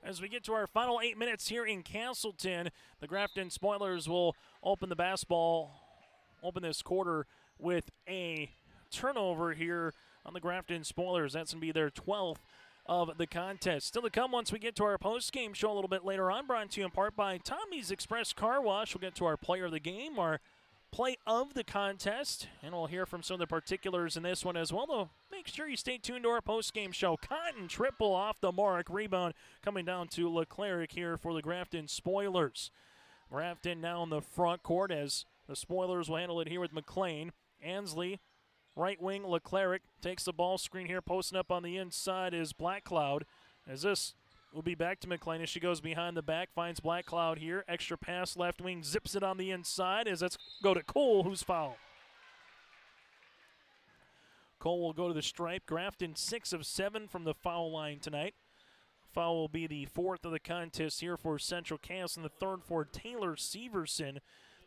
As we get to our final 8 minutes here in Castleton, the Grafton Spoilers will open this quarter with a turnover here on the Grafton Spoilers. That's going to be their 12th of the contest. Still to come once we get to our post-game show a little bit later on, brought to you in part by Tommy's Express Car Wash. We'll get to our player of the game, our play of the contest, and we'll hear from some of the particulars in this one as well, though make sure you stay tuned to our post-game show. Cotton triple off the mark. Rebound coming down to Leclerc here for the Grafton Spoilers. Grafton now in the front court as the Spoilers will handle it here with McLean. Ansley, right wing. Leclerc takes the ball screen here. Posting up on the inside is Black Cloud. As this will be back to McLean as she goes behind the back, finds Black Cloud here. Extra pass left wing, zips it on the inside as let's go to Cole, who's fouled. Cole will go to the stripe. Grafton 6 of 7 from the foul line tonight. Foul will be the fourth of the contest here for Central Cass and the third for Taylor Severson.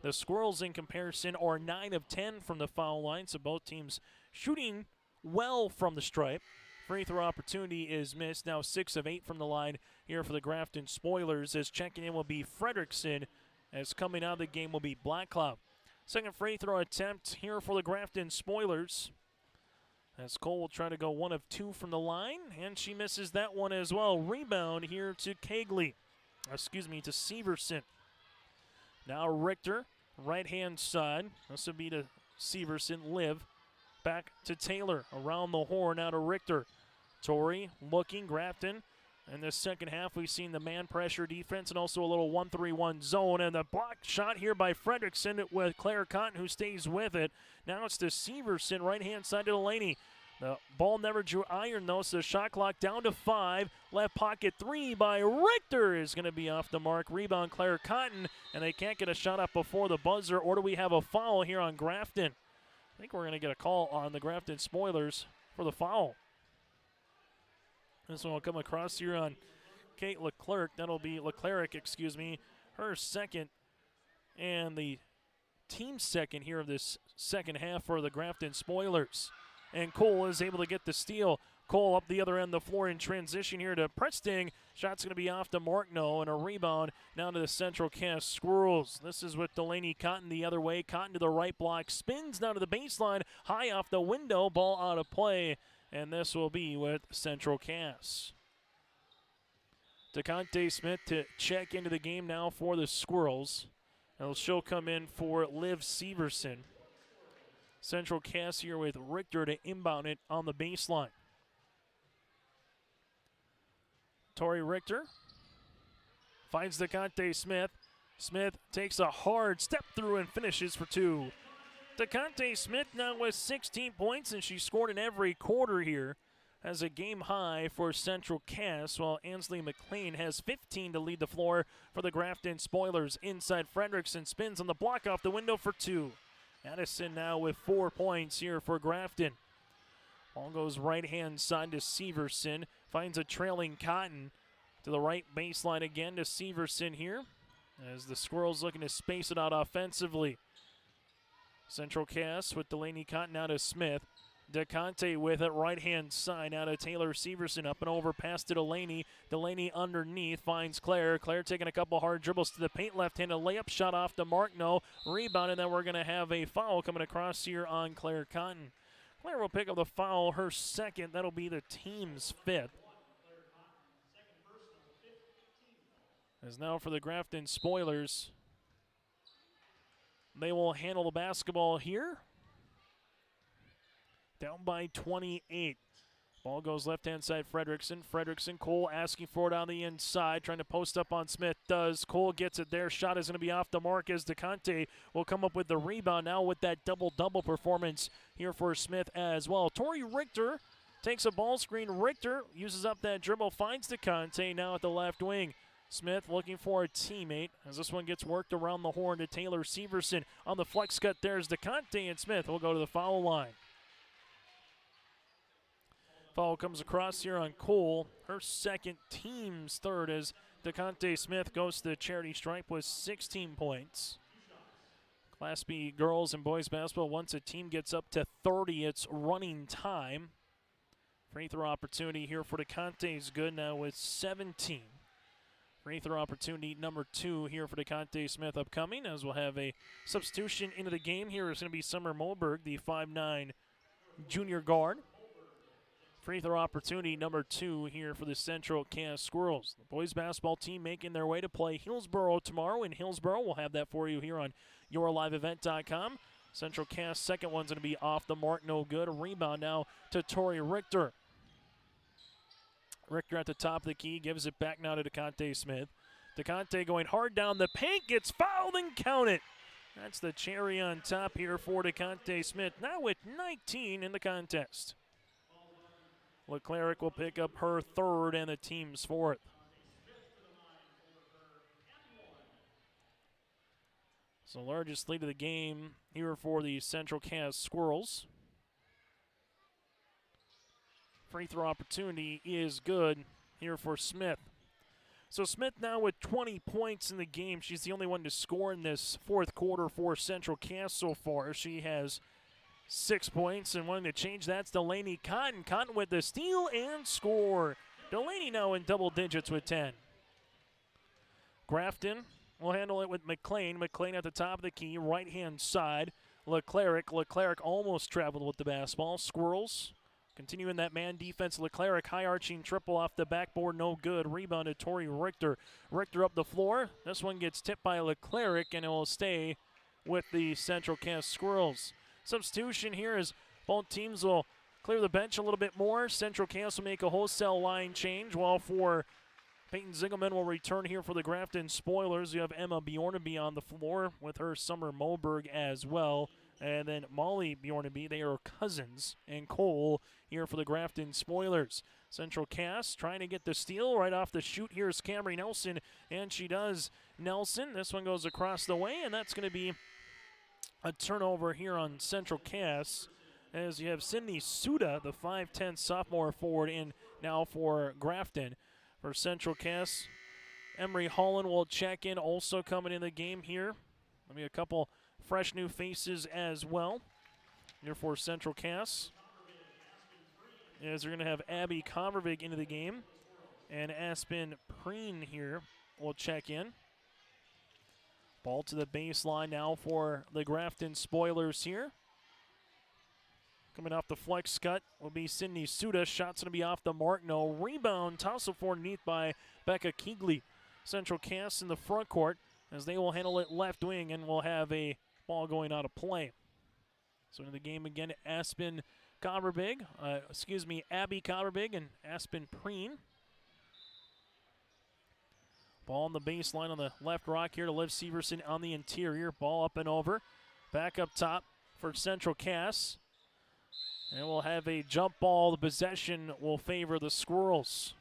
The Squirrels in comparison are 9 of 10 from the foul line, so both teams shooting well from the stripe. Free throw opportunity is missed. Now 6 of 8 from the line here for the Grafton Spoilers. As checking in will be Fredrickson. As coming out of the game will be Black Cloud. Second free throw attempt here for the Grafton Spoilers. As Cole will try to go 1 of 2 from the line, and she misses that one as well. Rebound here to to Severson. Now Richter, right-hand side. This will be to Severson. Liv back to Taylor. Around the horn, out to Richter. Torrey looking, Grafton. In the second half, we've seen the man pressure defense and also a little 1-3-1 zone. And the block shot here by Fredrickson with Claire Cotton, who stays with it. Now it's to Severson, right-hand side to Delaney. The ball never drew iron, though, so the shot clock down to 5. Left pocket 3 by Richter is going to be off the mark. Rebound, Claire Cotton, and they can't get a shot up before the buzzer. Or do we have a foul here on Grafton? I think we're going to get a call on the Grafton Spoilers for the foul. This one will come across here on Kate Leclerc. That'll be Leclerc, her second and the team's second here of this second half for the Grafton Spoilers. And Cole is able to get the steal. Cole up the other end of the floor in transition here to Presting. Shot's going to be off the mark, no, and a rebound down to the Central Cass Squirrels. This is with Delaney Cotton the other way. Cotton to the right block, spins down to the baseline, high off the window, ball out of play. And this will be with Central Cass. DeConte Smith to check into the game now for the Squirrels. And she'll come in for Liv Severson. Central Cass here with Richter to inbound it on the baseline. Tori Richter finds DeConte Smith. Smith takes a hard step through and finishes for 2. DeConte Smith now with 16 points, and she scored in every quarter here. Has a game high for Central Cass, while Ansley McLean has 15 to lead the floor for the Grafton Spoilers. Inside, Fredrickson spins on the block off the window for 2. Addison now with 4 points here for Grafton. Ball goes right-hand side to Severson. finds a trailing Cotton to the right baseline again to Severson here, as the Squirrels looking to space it out offensively. Central Cass with Delaney Cotton out to Smith. DeConte with it, right-hand side out of Taylor Severson, up and over, pass to Delaney. Delaney underneath, finds Claire. Claire taking a couple hard dribbles to the paint, left-handed layup, shot off to Markno. Rebound, and then we're going to have a foul coming across here on Claire Cotton. Claire will pick up the foul, her second. That'll be the team's fifth. As now for the Grafton Spoilers, they will handle the basketball here. Down by 28. Ball goes left-hand side, Fredrickson. Fredrickson, Cole asking for it on the inside, trying to post up on Smith. Does. Cole gets it there. Shot is going to be off the mark as DeConte will come up with the rebound now with that double-double performance here for Smith as well. Tori Richter takes a ball screen. Richter uses up that dribble, finds DeConte now at the left wing. Smith looking for a teammate as this one gets worked around the horn to Taylor Severson. On the flex cut, there's DeConte, and Smith will go to the foul line. Foul comes across here on Cole. Her second, team's third, as DeConte Smith goes to the charity stripe with 16 points. Class B girls and boys basketball, once a team gets up to 30, it's running time. Free throw opportunity here for DeConte is good now with 17. Free throw opportunity number 2 here for DeConte Smith upcoming, as we'll have a substitution into the game. Here is going to be Summer Moberg, the 5'9 junior guard. Free throw opportunity number 2 here for the Central Cass Squirrels. The boys basketball team making their way to play Hillsboro tomorrow in Hillsboro. We'll have that for you here on yourliveevent.com. Central Cass second one's going to be off the mark, no good. A rebound now to Tori Richter. Richter at the top of the key, gives it back now to DeConte Smith. DeConte going hard down the paint, gets fouled and counted. That's the cherry on top here for DeConte Smith, now with 19 in the contest. Leclerc will pick up her third and the team's fourth. So largest lead of the game here for the Central Cass Squirrels. Free throw opportunity is good here for Smith. So Smith now with 20 points in the game. She's the only one to score in this fourth quarter for Central Cass so far. She has 6 points, and wanting to change that's Delaney Cotton. Cotton with the steal and score. Delaney now in double digits with 10. Grafton will handle it with McLean. McLean at the top of the key, right-hand side. Leclerc. Leclerc almost traveled with the basketball. Squirrels continuing that man defense. Leclerc high-arching triple off the backboard, no good. Rebounded Tori Richter. Richter up the floor. This one gets tipped by Leclerc, and it will stay with the Central Cass Squirrels. Substitution here as both teams will clear the bench a little bit more. Central Cass will make a wholesale line change, while for Peyton Zingelman will return here for the Grafton Spoilers. You have Emma Bjornaby on the floor with her Summer Moberg as well. And then Molly Bjornaby, they are cousins. And Cole here for the Grafton Spoilers. Central Cass trying to get the steal right off the shoot. Here's Camry Nelson, and she does. Nelson, this one goes across the way, and that's going to be a turnover here on Central Cass, as you have Sydney Suda, the 5'10 sophomore forward, in now for Grafton. For Central Cass, Emery Holland will check in, also coming in the game here. There'll be a couple fresh new faces as well here for Central Cass, as they're going to have Abby Convervig into the game, and Aspen Preen here will check in. Ball to the baseline now for the Grafton Spoilers here. Coming off the flex cut will be Sydney Suda. Shot's going to be off the mark. No rebound. Tossed for underneath by Becca Keegley. Central Cass in the front court, as they will handle it left wing, and will have a ball going out of play. So in the game again, Abby Converbig and Aspen Preen. Ball on the baseline on the left rock here to Liv Severson on the interior. Ball up and over. Back up top for Central Cass. And we'll have a jump ball. The possession will favor the Squirrels.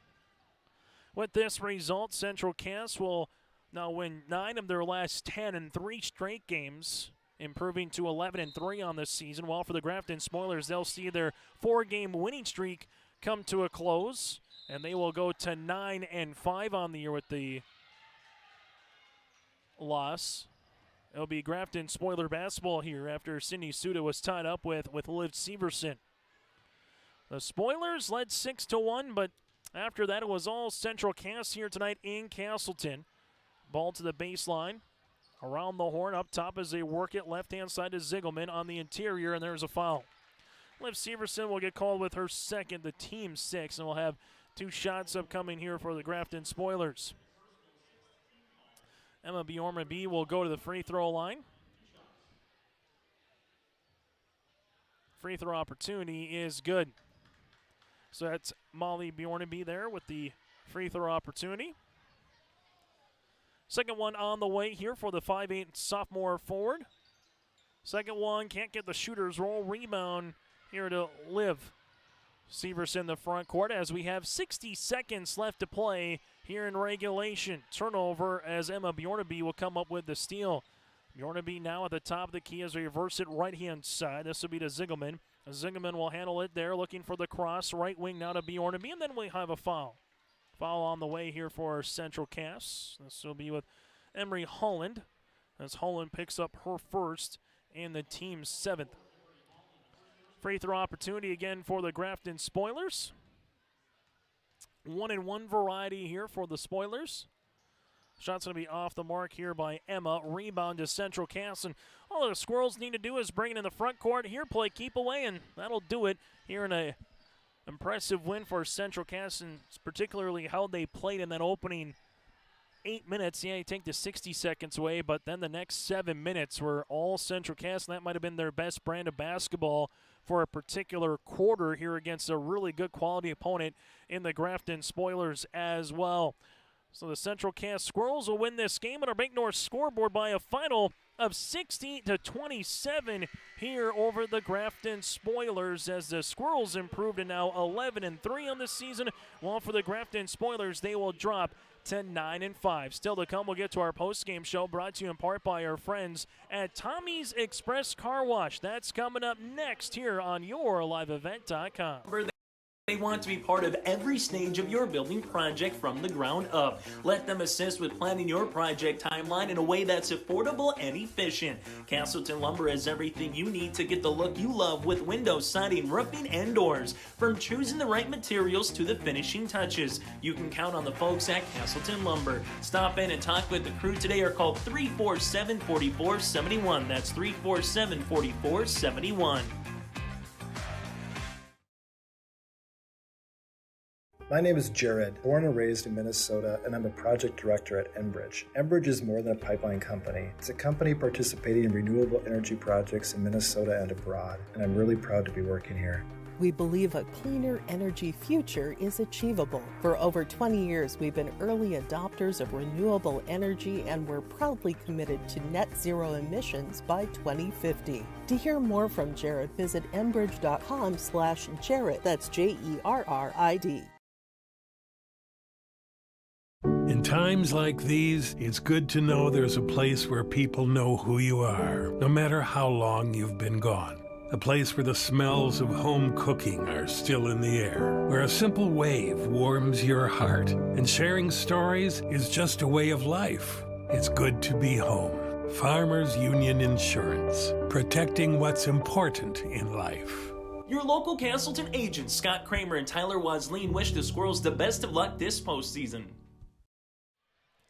With this result, Central Cass will now win 9 of their last 10 in 3 straight games, improving to 11-3 on this season. While for the Grafton Spoilers, they'll see their 4-game winning streak come to a close, and they will go to 9-5 on the year with the loss. It'll be Grafton Spoiler basketball here after Sydney Suda was tied up with Liv Severson. The Spoilers led 6-1, but after that it was all Central Cass here tonight in Castleton. Ball to the baseline, around the horn, up top as they work it left-hand side to Ziegelman on the interior, and there's a foul. Liv Severson will get called with her second, the team 6, and we'll have 2 shots upcoming here for the Grafton Spoilers. Emma Bjorma-B will go to the free throw line. Free throw opportunity is good. So that's Molly Bjorna-B there with the free throw opportunity. Second one on the way here for the 5'8" sophomore forward. Second one, can't get the shooter's roll. Rebound here to Liv Severson in the front court as we have 60 seconds left to play here in regulation. Turnover as Emma Bjorna-B will come up with the steal. Bjorna-B now at the top of the key as we reverse it right-hand side. This will be to Ziegelman. Ziegelman will handle it there, looking for the cross. Right wing now to Bjorna-B, and then we have a foul. Foul on the way here for Central Cass. This will be with Emery Holland as Holland picks up her first and the team's 7th. Free throw opportunity again for the Grafton Spoilers. 1-and-1 variety here for the Spoilers. Shot's going to be off the mark here by Emma. Rebound to Central Cass. And all the Squirrels need to do is bring it in the front court. Here, play keep away, and that'll do it here in a impressive win for Central Cass, and particularly how they played in that opening 8 minutes. Yeah, you take the 60 seconds away, but then the next 7 minutes were all Central Cass, and that might have been their best brand of basketball for a particular quarter here against a really good quality opponent in the Grafton Spoilers as well. So the Central Cass Squirrels will win this game on our Bank North scoreboard by a final of 60-27 here over the Grafton Spoilers, as the Squirrels improve to now 11-3 on the season, while for the Grafton Spoilers they will drop to 9-5. Still to come, we'll get to our post-game show brought to you in part by our friends at Tommy's Express Car Wash. That's coming up next here on YourLiveEvent.com. They want to be part of every stage of your building project from the ground up. Let them assist with planning your project timeline in a way that's affordable and efficient. Castleton Lumber has everything you need to get the look you love with windows, siding, roofing, and doors. From choosing the right materials to the finishing touches, you can count on the folks at Castleton Lumber. Stop in and talk with the crew today or call 347-4471. That's 347-4471. My name is Jared, born and raised in Minnesota, and I'm a project director at Enbridge. Enbridge is more than a pipeline company. It's a company participating in renewable energy projects in Minnesota and abroad, and I'm really proud to be working here. We believe a cleaner energy future is achievable. For over 20 years, we've been early adopters of renewable energy, and we're proudly committed to net zero emissions by 2050. To hear more from Jared, visit enbridge.com/Jared. That's JERRID. In times like these, it's good to know there's a place where people know who you are, no matter how long you've been gone. A place where the smells of home cooking are still in the air, where a simple wave warms your heart, and sharing stories is just a way of life. It's good to be home. Farmers Union Insurance, protecting what's important in life. Your local Castleton agents, Scott Kramer and Tyler Wasleen, wish the Squirrels the best of luck this postseason.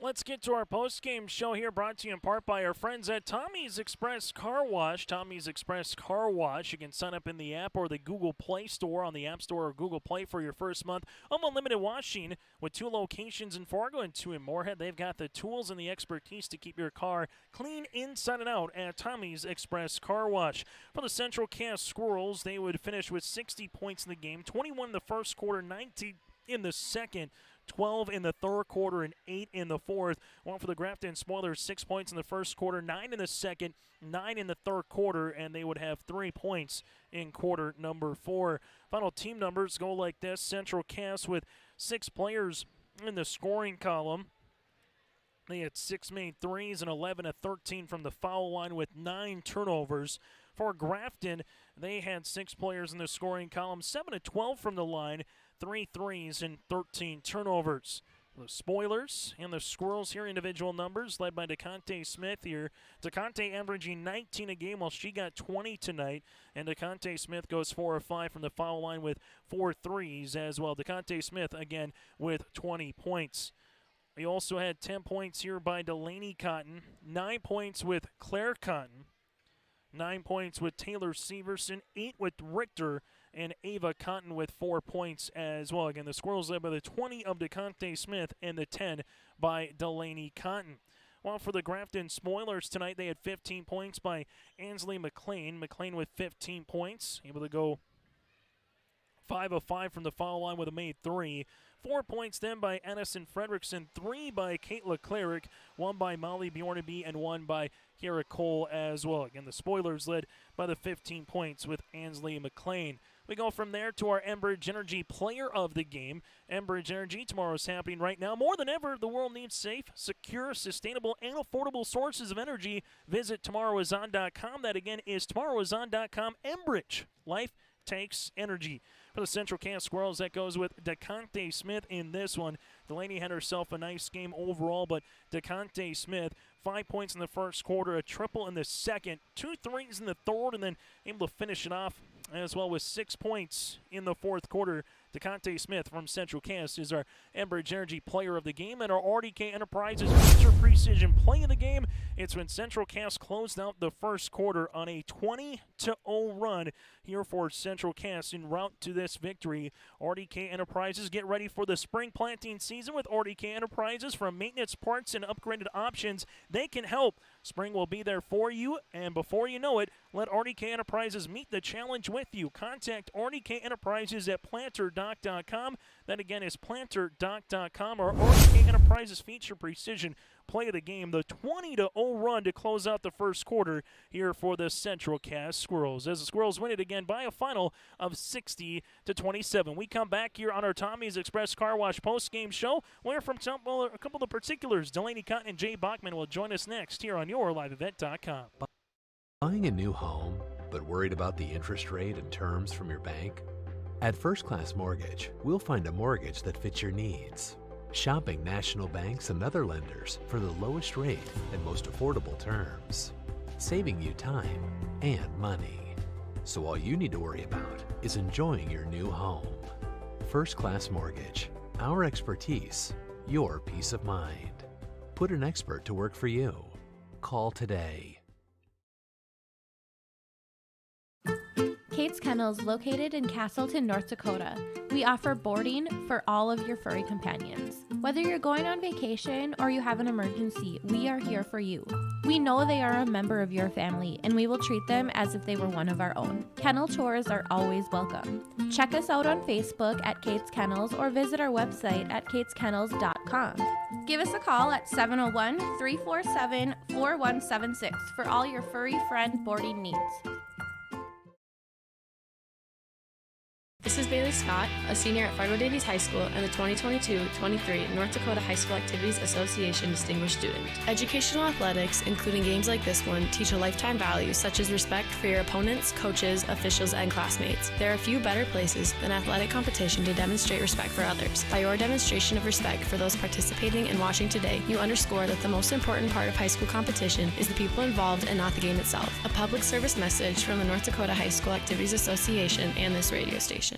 Let's get to our post-game show here, brought to you in part by our friends at Tommy's Express Car Wash. Tommy's Express Car Wash. You can sign up in the app or the Google Play Store, on the App Store or Google Play, for your first month of unlimited washing. With 2 locations in Fargo and 2 in Moorhead, they've got the tools and the expertise to keep your car clean inside and out at Tommy's Express Car Wash. For the Central Cass Squirrels, they would finish with 60 points in the game, 21 in the first quarter, 19 in the second, 12 in the third quarter, and 8 in the fourth. One for the Grafton Spoilers, 6 points in the first quarter, 9 in the second, 9 in the third quarter, and they would have 3 points in quarter number 4. Final team numbers go like this. Central Cass with 6 players in the scoring column. They had 6 made threes and 11 of 13 from the foul line with 9 turnovers. For Grafton, they had 6 players in the scoring column, 7 of 12 from the line. 3 threes and 13 turnovers. The Spoilers and the Squirrels here, individual numbers led by DeConte Smith here. DeConte averaging 19 a game while she got 20 tonight. And DeConte Smith goes 4 of 5 from the foul line with 4 threes as well. DeConte Smith again with 20 points. We also had 10 points here by Delaney Cotton, 9 points with Claire Cotton, 9 points with Taylor Severson, 8 with Richter, and Ava Cotton with 4 points as well. Again, the Squirrels led by the 20 of DeConte Smith and the 10 by Delaney Cotton. Well, for the Grafton Spoilers tonight, they had 15 points by Ansley McLean. McLean with 15 points, able to go 5 of 5 from the foul line with a made 3. 4 points then by Edison Fredrickson, 3 by Kate Cleric, 1 by Molly Bjornaby, and 1 by Kara Cole as well. Again, the Spoilers led by the 15 points with Ansley McLean. We go from there to our Enbridge Energy Player of the Game. Enbridge Energy tomorrow is happening right now. More than ever, the world needs safe, secure, sustainable, and affordable sources of energy. Visit tomorrowison.com. That again is tomorrowison.com. Enbridge. Life takes energy. For the Central Cass Squirrels, that goes with DeConte Smith in this one. Delaney had herself a nice game overall, but DeConte Smith, 5 points in the first quarter, a triple in the second, 2 threes in the third, and then able to finish it off as well with 6 points in the fourth quarter. DeConte Smith from Central Cass is our Enbridge Energy Player of the Game, and our RDK Enterprises Feature Precision Play of the Game. It's when Central Cass closed out the first quarter on a 20-0 run here for Central Cass en route to this victory. RDK Enterprises get ready for the spring planting season with RDK Enterprises. From maintenance parts and upgraded options, they can help. Spring will be there for you, and before you know it, let RDK Enterprises meet the challenge with you. Contact RDK Enterprises at planterdoc.com. That again is planterdoc.com, or RDK Enterprises Feature Precision Play of the Game. The 20-0 run to close out the first quarter here for the Central Cass Squirrels, as the Squirrels win it again by a final of 60-27. We come back here on our Tommy's Express Car Wash post-game show. We're from a couple of the particulars. Delaney Cotton and Jay Bachman will join us next here on YourLiveEvent.com. Buying a new home, but worried about the interest rate and terms from your bank? At First Class Mortgage, we'll find a mortgage that fits your needs. Shopping national banks and other lenders for the lowest rate and most affordable terms, saving you time and money. So all you need to worry about is enjoying your new home. First Class Mortgage, our expertise, your peace of mind. Put an expert to work for you. Call today. Kate's Kennels, located in Castleton, North Dakota. We offer boarding for all of your furry companions. Whether you're going on vacation or you have an emergency, we are here for you. We know they are a member of your family, and we will treat them as if they were one of our own. Kennel tours are always welcome. Check us out on Facebook at Kate's Kennels or visit our website at kateskennels.com. Give us a call at 701-347-4176 for all your furry friend boarding needs. This is Bailey Scott, a senior at Fargo Davies High School and the 2022-23 North Dakota High School Activities Association Distinguished Student. Educational athletics, including games like this one, teach a lifetime values such as respect for your opponents, coaches, officials, and classmates. There are few better places than athletic competition to demonstrate respect for others. By your demonstration of respect for those participating and watching today, you underscore that the most important part of high school competition is the people involved and not the game itself. A public service message from the North Dakota High School Activities Association and this radio station.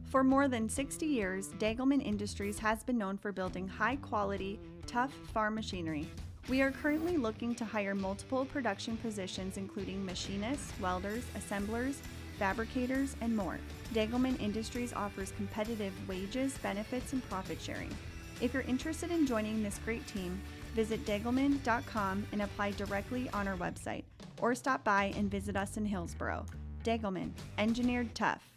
For more than 60 years, Dagelman Industries has been known for building high-quality, tough farm machinery. We are currently looking to hire multiple production positions including machinists, welders, assemblers, fabricators, and more. Dagelman Industries offers competitive wages, benefits, and profit sharing. If you're interested in joining this great team, visit dagelman.com and apply directly on our website, or stop by and visit us in Hillsboro. Dagelman, engineered tough.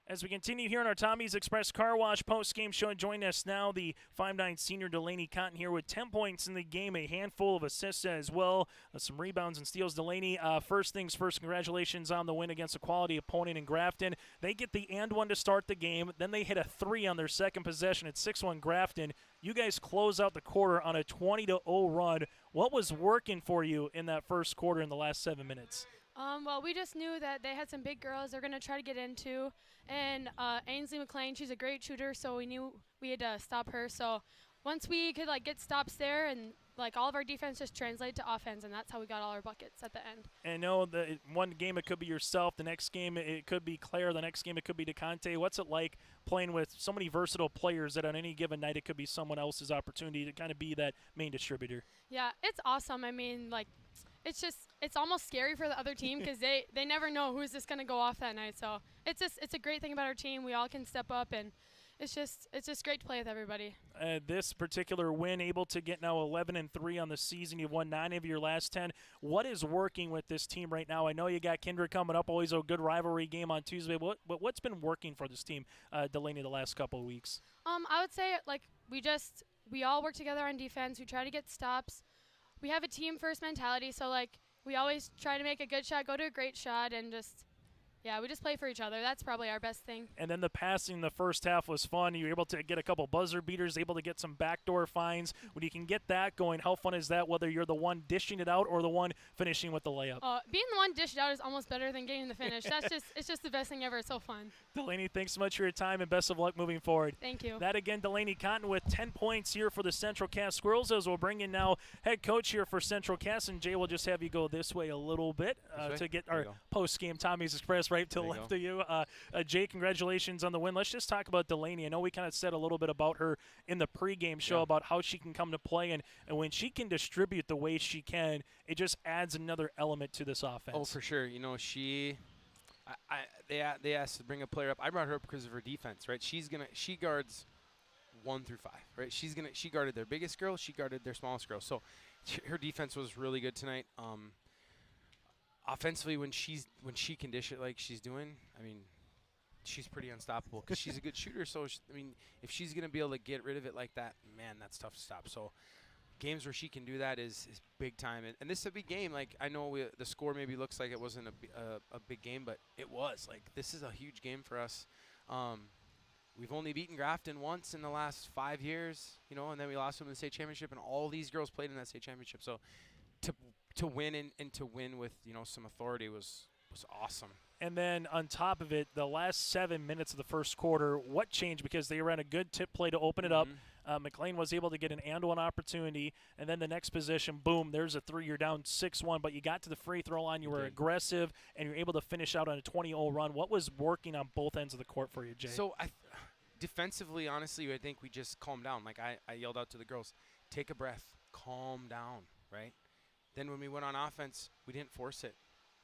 As we continue here on our Tommy's Express Car Wash post-game show, joining us now, the 5'9" senior Delaney Cotton here with 10 points in the game, a handful of assists as well, some rebounds and steals. Delaney, first things first, congratulations on the win against a quality opponent in Grafton. They get the and one to start the game, then they hit a 3 on their second possession at 6-1 Grafton. You guys close out the quarter on a 20-0 run. What was working for you in that first quarter in the last 7 minutes? Well, we just knew that they had some big girls they're going to try to get into. And Ainsley McLean, she's a great shooter, so we knew we had to stop her. So once we could, get stops there and, all of our defense just translated to offense, and that's how we got all our buckets at the end. And I know that one game it could be yourself, the next game it could be Claire, the next game it could be DeConte. What's it like playing with so many versatile players that on any given night it could be someone else's opportunity to kind of be that main distributor? Yeah, it's awesome. I mean, it's almost scary for the other team because they never know who's just going to go off that night. So it's a great thing about our team. We all can step up, and it's just great to play with everybody. This particular win, able to get now 11-3 on the season. You've won 9 of your last 10. What is working with this team right now? I know you got Kindred coming up, always a good rivalry game on Tuesday. What's been working for this team, Delaney, the last couple of weeks? I would say we all work together on defense. We try to get stops. We have a team first mentality, so we always try to make a good shot, go to a great shot, and we just play for each other. That's probably our best thing. And then the passing in the first half was fun. You were able to get a couple buzzer beaters, able to get some backdoor finds. When you can get that going, how fun is that, whether you're the one dishing it out or the one finishing with the layup? Being the one dished out is almost better than getting the finish. It's just the best thing ever. It's so fun. Delaney, thanks so much for your time, and best of luck moving forward. Thank you. That again, Delaney Cotton with 10 points here for the Central Cass Squirrels, as we'll bring in now head coach here for Central Cass. And Jay, we'll just have you go this way a little bit to get our post-game Tommy's Express right to the left of you. Jay, congratulations on the win. Let's just talk about Delaney. I know we kind of said a little bit about her in the pregame show about how she can come to play, and when she can distribute the way she can, it just adds another element to this offense. Oh, for sure. They asked to bring a player up. I brought her up because of her defense, right? She guards 1 through 5, right? She guarded their biggest girl. She guarded their smallest girl. So her defense was really good tonight. Offensively, when she can dish it like she's doing, I mean, she's pretty unstoppable because she's a good shooter. So, if she's going to be able to get rid of it like that, man, that's tough to stop. So, games where she can do that is big time. And this is a big game. I know the score maybe looks like it wasn't a big game, but it was. This is a huge game for us. We've only beaten Grafton once in the last 5 years, and then we lost them in the state championship, and all these girls played in that state championship. So, to win and to win with some authority was awesome. And then on top of it, the last 7 minutes of the first quarter, what changed? Because they ran a good tip play to open it up. McLean was able to get an and-one opportunity, and then the next possession, boom, there's a 3. You're down 6-1, but you got to the free throw line. You were aggressive, and you're able to finish out on a 20-0 run. What was working on both ends of the court for you, Jay? So defensively, honestly, I think we just calmed down. I yelled out to the girls, take a breath, calm down, right? Then when we went on offense, we didn't force it,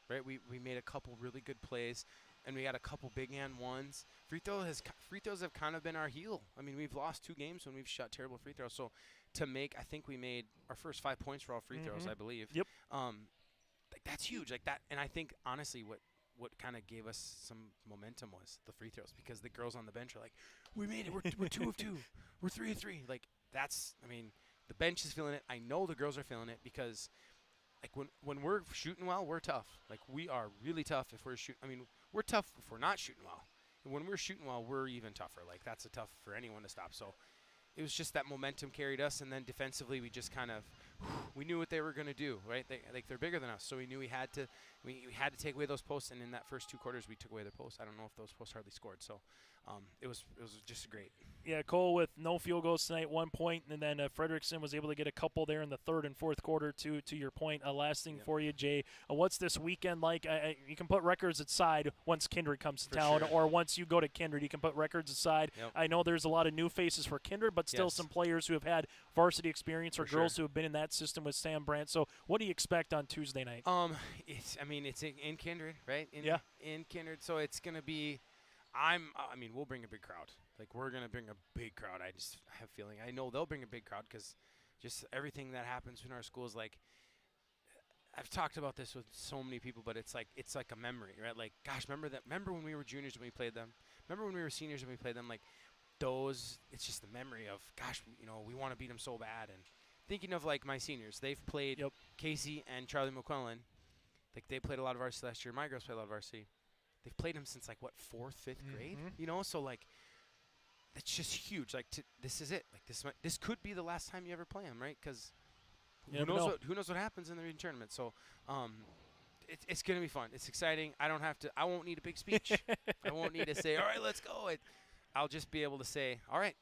right? We made a couple really good plays, and we had a couple big and ones. Free throws have kind of been our heel. I mean, we've lost 2 games when we've shot terrible free throws. So I think we made our first 5 points for all free throws, I believe. Yep. That's huge, that. And I think honestly, what kind of gave us some momentum was the free throws, because the girls on the bench are like, we made it. We're 2 of 2. We're 3 of 3. The bench is feeling it. I know the girls are feeling it because. When we're shooting well, we're tough. We are really tough if we're shooting. I mean, we're tough if we're not shooting well. And when we're shooting well, we're even tougher. That's tough for anyone to stop. So it was just that momentum carried us, and then defensively we just kind of we knew what they were going to do, right? They're bigger than us, so we knew we had to take away those posts. And in that first 2 quarters, we took away their posts. I don't know if those posts hardly scored. So it was just great. Yeah, Cole with no field goals tonight, 1 point, and then Frederickson was able to get a couple there in the third and fourth quarter. To your point, last thing for you, Jay, what's this weekend like? You can put records aside once Kindred comes to town, or once you go to Kindred, you can put records aside. Yep. I know there's a lot of new faces for Kindred, but still some players who have had varsity experience or girls who have been in that system with Sam Brandt. So what do you expect on Tuesday night? It's in Kindred, right? In Kindred, so it's gonna be. We'll bring a big crowd. We're going to bring a big crowd. I just have a feeling. I know they'll bring a big crowd because just everything that happens in our schools, I've talked about this with so many people, but it's like a memory, right? Gosh, remember when we were juniors when we played them? Remember when we were seniors when we played them? It's just the memory of, gosh, we want to beat them so bad. And thinking of, my seniors, they've played Casey and Charlie McQuillan. They played a lot of varsity last year. My girls played a lot of varsity. They've played them since 4th, 5th grade, so that's just huge. This is it. This could be the last time you ever play them, right? Because who knows what happens in the region tournament. So it's going to be fun. It's exciting. I won't need a big speech. I won't need to say, all right, let's go. I'll just be able to say, all right,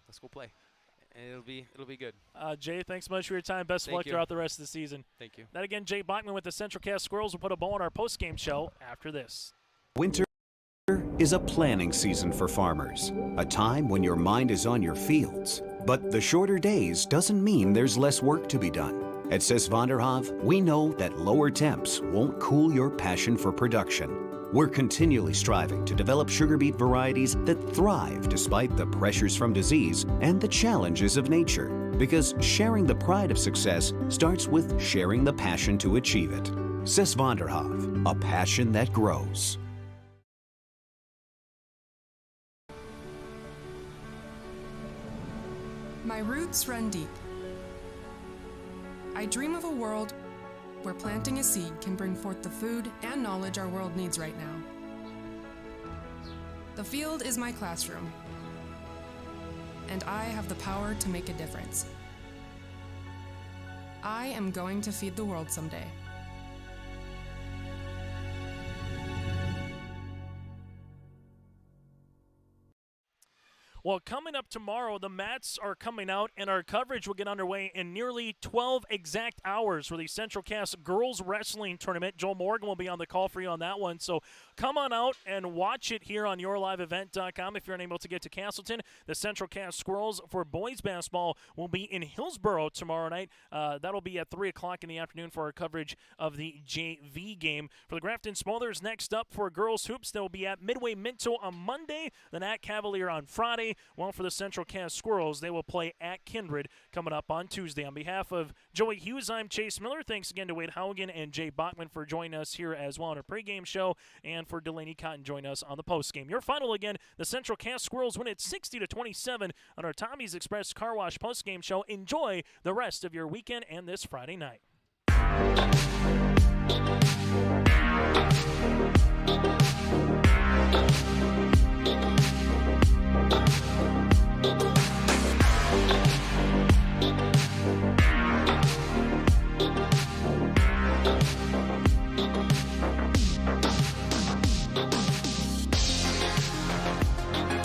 let's go play. And it'll be good. Jay, thanks so much for your time. Best of luck throughout the rest of the season. Thank you. That again, Jay Bachman with the Central Cass Squirrels will put a bow on our post-game show after this. Winter is a planning season for farmers, a time when your mind is on your fields. But the shorter days doesn't mean there's less work to be done. At Sis van der Haaf, we know that lower temps won't cool your passion for production. We're continually striving to develop sugar beet varieties that thrive despite the pressures from disease and the challenges of nature. Because sharing the pride of success starts with sharing the passion to achieve it. Sis van der Haaf, a passion that grows. My roots run deep. I dream of a world where planting a seed can bring forth the food and knowledge our world needs right now. The field is my classroom, and I have the power to make a difference. I am going to feed the world someday. Well, coming up tomorrow, the mats are coming out, and our coverage will get underway in nearly 12 exact hours for the Central Cass Girls Wrestling Tournament. Joel Morgan will be on the call for you on that one. So come on out and watch it here on yourliveevent.com if you're unable to get to Castleton. The Central Cass Squirrels for boys basketball will be in Hillsboro tomorrow night. That'll be at 3 o'clock in the afternoon for our coverage of the JV game. For the Grafton Smothers, next up for girls hoops, they'll be at Midway Minto on Monday, then at Cavalier on Friday. Well, for the Central Cass Squirrels, they will play at Kindred coming up on Tuesday. On behalf of Joey Hughes, I'm Chase Miller. Thanks again to Wade Haugen and Jay Bachman for joining us here as well on our pregame show, and for Delaney Cotton joining us on the postgame. Your final again, the Central Cass Squirrels win it 60-27 on our Tommy's Express Car Wash postgame show. Enjoy the rest of your weekend and this Friday night.